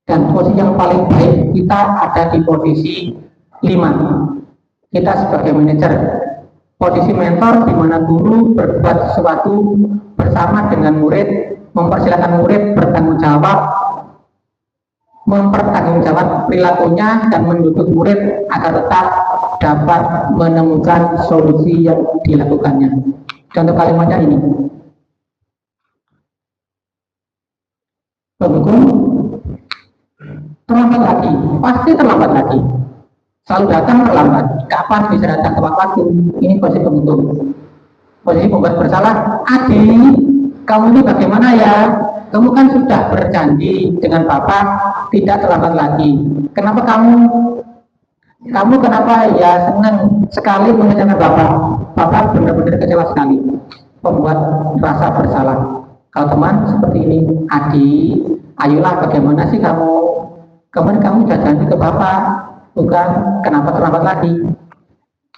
Dan posisi yang paling baik kita ada di posisi 5. Kita sebagai manajer. Posisi mentor di mana guru berbuat sesuatu bersama dengan murid, mempersilakan murid bertanggung jawab, mempertanggungjawab perilakunya dan mendukung murid agar tetap dapat menemukan solusi yang dilakukannya. Contoh kalimatnya ini. Pendukung terlambat lagi, pasti terlambat lagi. Selalu datang terlambat. Kapan bisa datang tepat waktu? Ini posisi pendukung. Posisi pembuat bersalah. Adi, kamu ini bagaimana ya? kamu kan sudah berjanji dengan Bapak tidak terlambat lagi. Kenapa kamu kenapa ya senang sekali mengerjakan Bapak? Bapak benar-benar kecewa sekali, membuat rasa bersalah. Kalau teman seperti ini, adik, ayolah bagaimana sih kemarin kamu sudah janji ke Bapak, bukan kenapa terlambat lagi?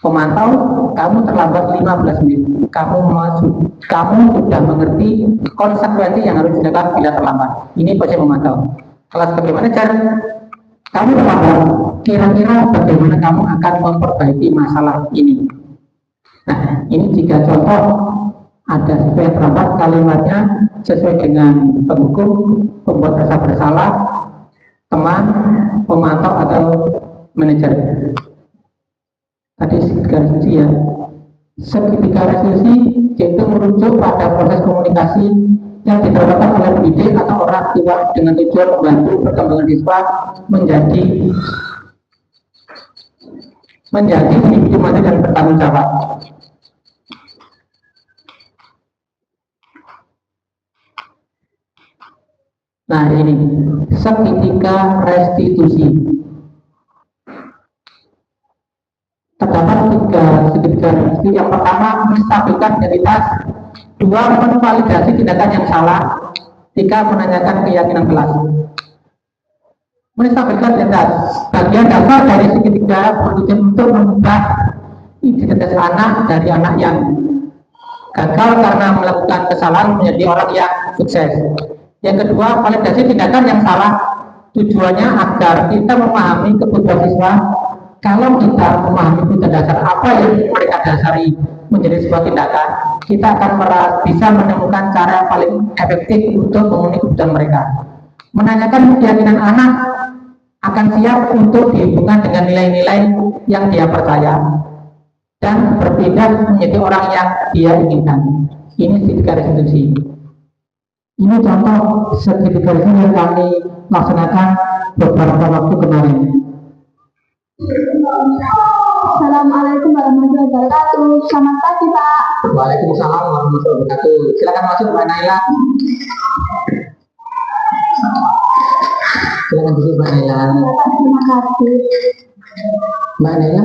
Pemantau, kamu terlambat 15 menit. Kamu sudah mengerti konsekuensi yang harus dilakukan bila terlambat. Ini posisi memantau. Kalau sebagai manajer, kamu terlambat. Kira-kira bagaimana kamu akan memperbaiki masalah ini? Nah, ini jika contoh ada sesuai terlambat, kalimatnya sesuai dengan penghukum, pembuat rasa bersalah, teman, pemantau atau manajer. Tadi garis ya. Segitiga resolusi yaitu merujuk pada proses komunikasi yang diterapkan oleh pendidik atau orang tua dengan tujuan membantu perkembangan siswa menjadi individu mandiri dan bertanggung jawab. Nah ini segitiga restitusi. Terdapat segitiga restitusi. Yang pertama, menstabilkan identitas. Dua, memvalidasi tindakan yang salah. Tiga, menanyakan keyakinan kelas. Menstabilkan identitas. Bagian dasar dari segitiga bertujuan untuk mengubah identitas anak dari anak yang gagal karena melakukan kesalahan menjadi orang yang sukses. Yang kedua, validasi tindakan yang salah. Tujuannya agar kita memahami kebutuhan siswa. Kalau kita memahami kebutuhan dasar apa yang mereka dasari menjadi sebuah tindakan, kita akan bisa menemukan cara yang paling efektif untuk memenuhi kebutuhan mereka. Menanyakan keyakinan anak akan siap untuk dihubungkan dengan nilai-nilai yang dia percaya dan berpindah menjadi orang yang dia inginkan. Ini segitiga restitusi. Ini contoh segitiga restitusi yang kami laksanakan beberapa waktu kemarin. Assalamualaikum warahmatullahi wabarakatuh. Selamat pagi, Pak. Waalaikumsalam warahmatullahi wabarakatuh. Silakan masuk, Mbak Naila. Silakan duduk, Mbak Naila. Terima kasih. Mbak Naila,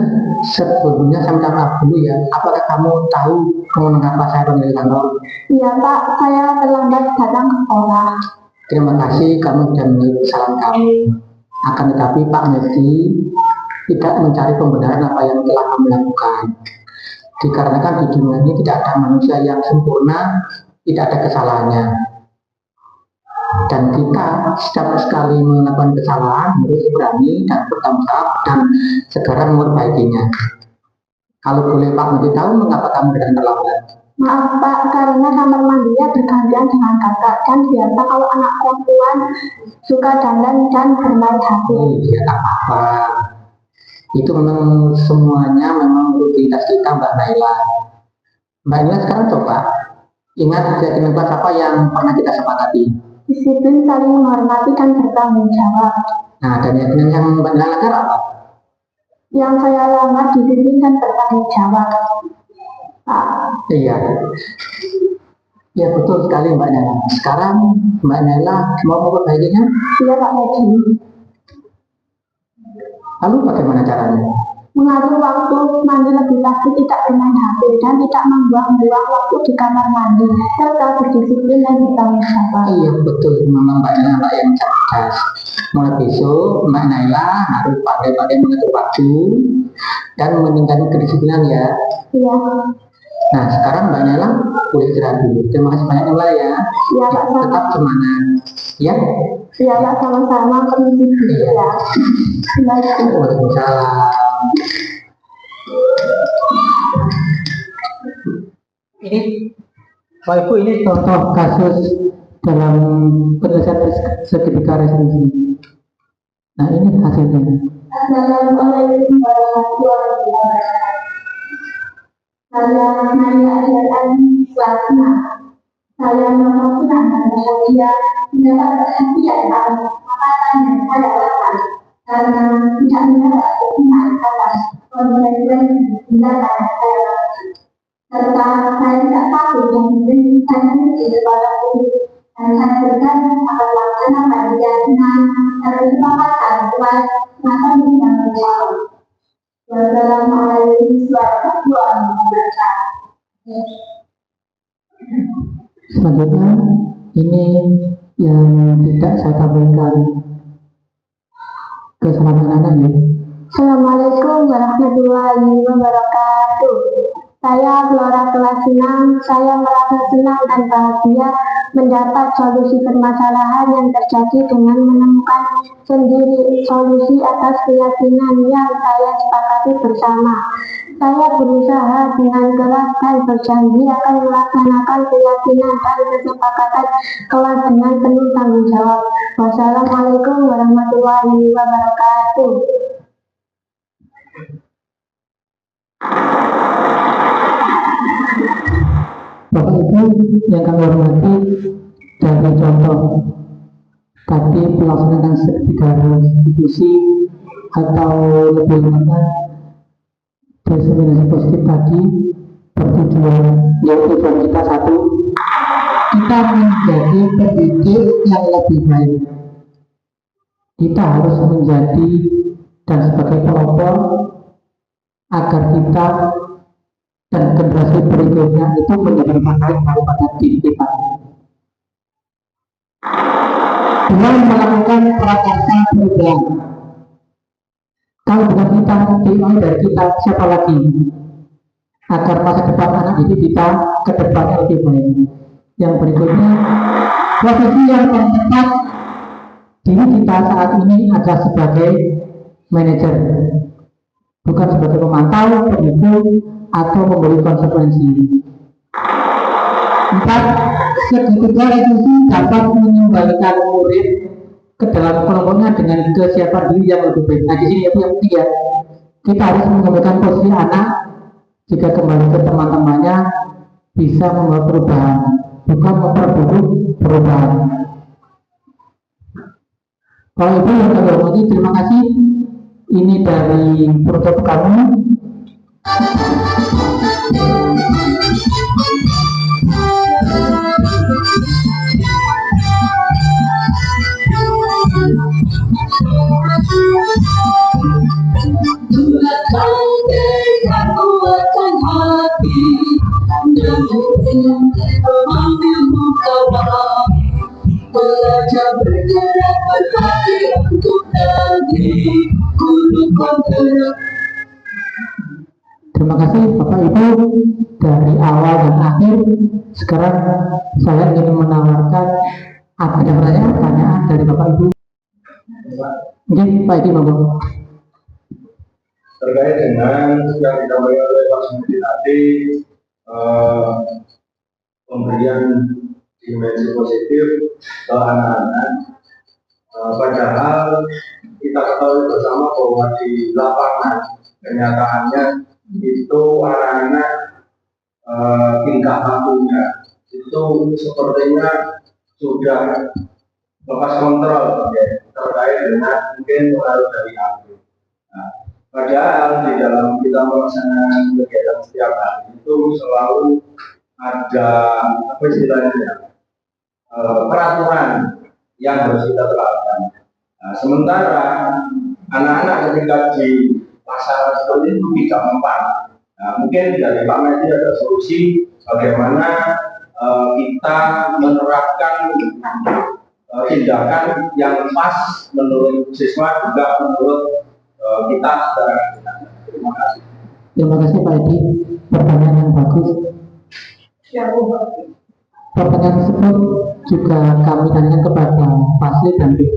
sebelumnya saya minta maaf dulu ya. Apakah kamu tahu mengapa saya panggil kantor? Iya, Pak. Saya terlambat datang ke sekolah. Terima kasih kamu sudah menjawab salam kami. Akan tetapi Pak Medi tidak mencari pembenaran apa yang telah kamu lakukan. Dikarenakan di dunia ini tidak ada manusia yang sempurna, tidak ada kesalahannya. Dan kita setiap sekali melakukan kesalahan harus berani dan bertanggung jawab dan segera memperbaikinya. Kalau boleh Pak Medi tahu mengapa kamu datang terlambat? Maaf, Pak, karena kamar mandinya bergantian dengan kakak. Dan biasa kalau anak perempuan suka dandan dan bermain HP. Oh iya, tak apa-apa. Itu memang semuanya memang rutinitas kita, Mbak Naila. Mbak Naila sekarang coba ingat keyakinan kelas apa yang pernah kita sepakati. Disiplin, saling menghormati, dan bertanggung jawab. Nah, dan keyakinan yang Mbak Naila langgar apa? Yang saya langgar disiplin dan bertanggung jawab. Iya. Ya betul sekali Mbak Naila. Sekarang Mbak Naila mau memperbaikinya? Iya, Pak Medi. Lalu bagaimana caranya? Mengatur waktu mandi lebih pagi, tidak bermain HP, dan tidak membuang-buang waktu di kamar mandi, serta berdisiplin dan bertanggung jawab. Iya betul, memang Mbak Naila anak yang cerdas. Mulai besok Mbak Naila harus pandai-pandai mengatur waktu dan meningkatkan kedisiplinan ya. Iya. Nah sekarang Mbak Naila boleh istirahat dulu. Terima kasih banyak Naila ya. Iya, Pak. Tetap semangat. Ya. Iya, Pak, sama-sama. Permisi dulu ya. Waalaikumsalam. Ini Bapak Ibu, ini contoh kasus dalam penyelesaian segitiga restitusi. Nah ini hasilnya. Assalamualaikum warahmatullahi wabarakatuh. Saya Naila Adriani Suasna. Saya mengaku dan bahagia mendapat perhatian atas apa yang saya lakukan karena tidak mendapat dukungan atas konsekuensi tindakan saya lakukan. Serta saya tidak takut dan memberikan diri kepada diri dan saya berikan akan melaksanakan keyakinan dan kesepakatan buat masa menjadi jawab. Wassalamualaikum warahmatullahi wabarakatuh. Selanjutnya, ini yang tidak saya tampilkan keselamatan anak ya. Assalamualaikum warahmatullahi wabarakatuh. Saya Flora kelas 6. Saya merasa senang dan bahagia mendapat solusi permasalahan yang terjadi dengan menemukan sendiri solusi atas keyakinan yang saya sepakati bersama. Saya berusaha dengan keras dan berjanji akan melaksanakan keyakinan dan kesepakatan kelas dengan penuh tanggung jawab. Wassalamualaikum warahmatullahi wabarakatuh. Bapak Ibu yang kami hormati, dari contoh tadi pelaksanaan sertifikat institusi atau lebih lengkapnya diseminasi positif tadi bertujuan yaitu dari kita satu, kita menjadi pendidik yang lebih baik. Kita harus menjadi dan sebagai pelopor agar kita dan generasi berikutnya itu menjadi lebih baik daripada diri kita. Dengan melakukan prakarsa perubahan. Kalau bukan kita, dari kita siapa lagi? Agar masa depan anak itu kita ke depannya lebih baik. Yang berikutnya, profesi yang tepat diri kita saat ini adalah sebagai manajer, bukan sebagai pemantau, penipu, atau memberi konsekuensi. 4. Segitiga institusi dapat mengembalikan murid ke dalam kelompoknya dengan kesiapan diri yang lebih baik. Nah, di sini yang ketiga, kita harus mengembalikan posisi anak jika kembali ke teman-temannya bisa membawa perubahan, bukan memperburuk perubahan. Kalau Ibu yang kami hormati, terima kasih. Ini dari prototipe kami. Belajar bergerak berhati untuk negeri, kudukan gerak. Terima kasih Bapak Ibu dari awal dan akhir. Sekarang saya ingin menawarkan ada pertanyaan dari Bapak Ibu. Mungkin Pak Edi monggo. Terkait dengan yang disampaikan oleh Pak Sumedi tadi, pemberian dimensi positif ke anak-anak, padahal kita ketahui bersama bahwa di lapangan kenyataannya itu anak-anak tingkah lakunya itu sepertinya sudah lepas kontrol ya, terkait dengan mungkin pengaruh dari HP. Nah, padahal di dalam kita melaksanakan kegiatan setiap hari itu selalu ada apa istilahnya peraturan yang harus kita terapkan. Nah, sementara anak-anak ketika di pasaran seperti itu tidak mempan. Nah, mungkin dari Pak Medi ada solusi bagaimana kita menerapkan tindakan yang pas menurut siswa juga menurut kita secara terima kasih. Terima kasih Pak Edi, pertanyaan yang bagus. Pertanyaan tersebut juga kami tanyakan kepada Pasli dan BP.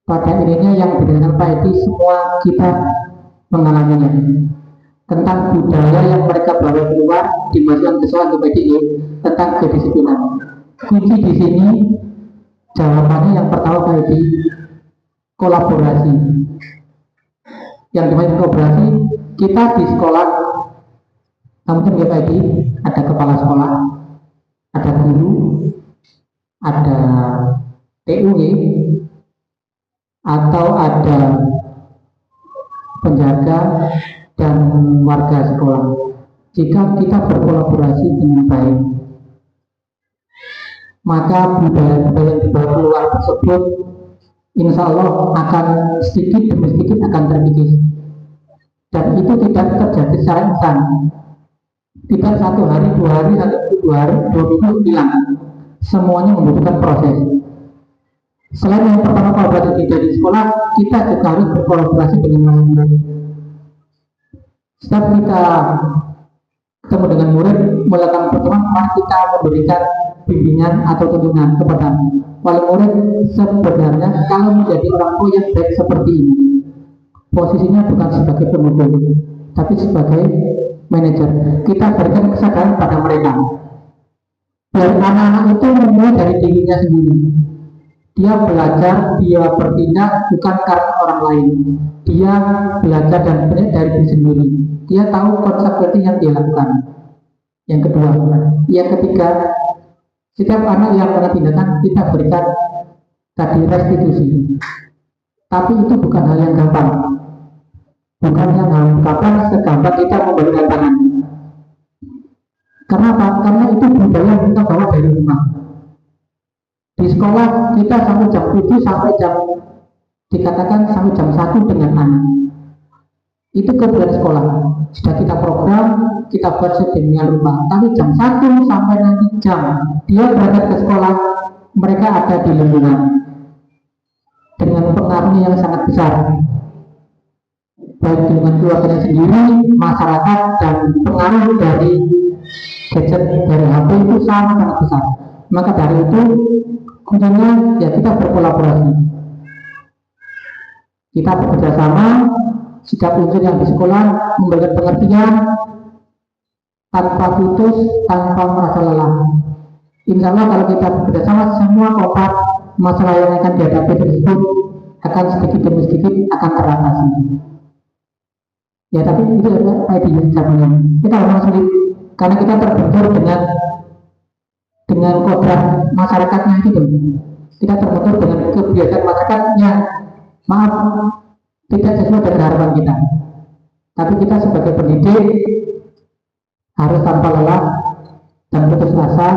Pada ininya yang ditanyakan Pak Edi semua kita mengalaminya tentang budaya yang mereka bawa keluar dimasukkan ke soal PDI tentang kedisiplinan. Kunci di sini jawabannya yang pertama Pak Edi, kolaborasi. Yang dimaksud kolaborasi, kita di sekolah, namun ya Pak Edi, ada kepala sekolah, ada guru, ada TUW, atau ada penjaga dan warga sekolah. Jika kita berkolaborasi dengan baik, maka budaya-budaya yang dibawa keluar tersebut insya Allah akan sedikit demi sedikit akan terkikis, dan itu tidak terjadi secara instan, tidak 1 hari, 2 hari, 1 hari, 2 minggu hilang. Semuanya membutuhkan proses. Selain yang pertama kalau belajar dari sekolah, kita juga harus berkolaborasi dengan murid. Setiap kita ketemu dengan murid, melakukan pertemuan, maka kita memberikan bimbingan atau tuntunan kepada wali murid. Sebenarnya kalau menjadi orang tua yang baik seperti ini, posisinya bukan sebagai pemukul, tapi sebagai manajer. Kita berikan kesadaran pada mereka. Dan anak-anak itu memulai dari dirinya sendiri. Dia belajar, dia bertindak bukan karena orang lain. Dia belajar dan bertindak dari diri sendiri. Dia tahu konsekuensi yang dia lakukan. Yang kedua, yang ketiga, setiap anak yang melakukan tindakan kita berikan tadi restitusi. Tapi itu bukan hal yang gampang. Bukan yang gampang segampang kita memberikan tangan. Kenapa? Karena itu budaya yang kita bawa dari rumah. Di sekolah kita sampai jam 7 sampai jam dikatakan sampai jam 1 dengan anak. Itu kebetulan sekolah. Sudah kita program, kita buat sedemikian rupa. Tapi jam 1 sampai nanti jam dia berangkat ke sekolah, mereka ada di lingkungan dengan pengaruh yang sangat besar. Baik dengan keluarganya sendiri, masyarakat, dan pengaruh dari gadget, dari HP itu sangat besar. Maka dari itu kuncinya ya kita berkolaborasi, kita bekerja sama. Setiap unsur yang di sekolah memberikan pengertian tanpa putus, tanpa merasa lelah. Insya Allah kalau kita bekerja sama, semua kompak, masalah yang akan dihadapi tersebut akan sedikit demi sedikit akan teratasi. Ya tapi itu adalah ID zamannya. Kita memang sulit karena kita terbentur dengan kodrat masyarakatnya itu. Kita terbentur dengan kebiasaan masyarakatnya. Maaf, tidak sesuai dengan harapan kita. Tapi kita sebagai pendidik harus tanpa lelah dan putus asa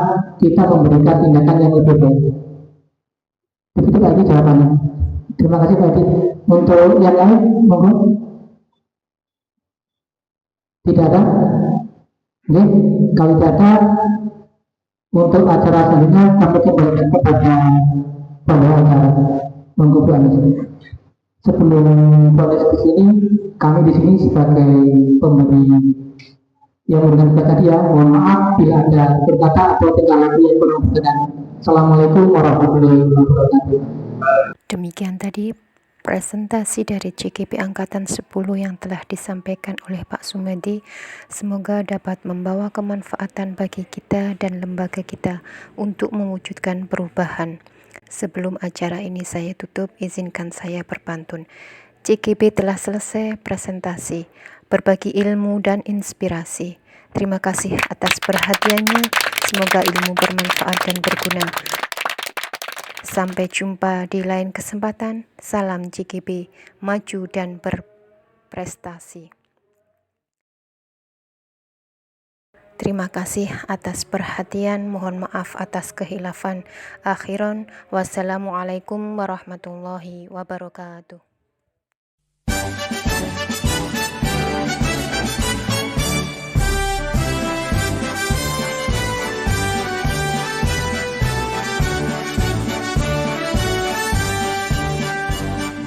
kita memberikan tindakan yang lebih baik. Begitu Pak Edi jawabannya. Terima kasih Pak Edi. Untuk yang lain, monggo. Tidak ada? Oke, kalau tidak ada, untuk acara selanjutnya kami kembalikan kepada pembawa acara. Monggo Bu Anies. Sebelum proses ke sini, kami di sini sebagai pemberi yang memberikan tadi ya, mohon maaf bila ada berkata atau tingkah laku yang kurang berkenan. Assalamualaikum warahmatullahi wabarakatuh. Demikian tadi presentasi dari CKP Angkatan 10 yang telah disampaikan oleh Pak Sumedi. Semoga dapat membawa kemanfaatan bagi kita dan lembaga kita untuk mewujudkan perubahan. Sebelum acara ini saya tutup, izinkan saya berpantun. CKP telah selesai presentasi, berbagi ilmu dan inspirasi. Terima kasih atas perhatiannya. Semoga ilmu bermanfaat dan berguna. Sampai jumpa di lain kesempatan. Salam CKP, maju dan berprestasi. Terima kasih atas perhatian. Mohon maaf atas kehilafan. Akhiran, wassalamualaikum warahmatullahi wabarakatuh.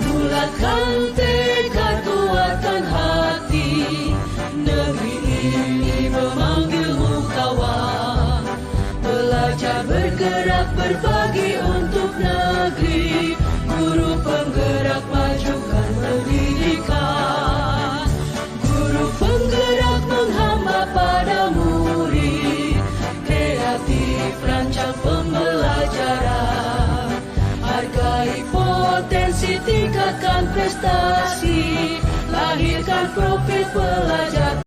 Bulatkan tekad, kuatkan hati, negeri ini memanggilmu kawan. Belajar bergerak berbagi untuk negeri, guru penggerak majukan pendidikan. Guru penggerak menghamba pada murid, kreatif rancang pembelajaran. Hargai potensi, tingkatkan prestasi, lahirkan profil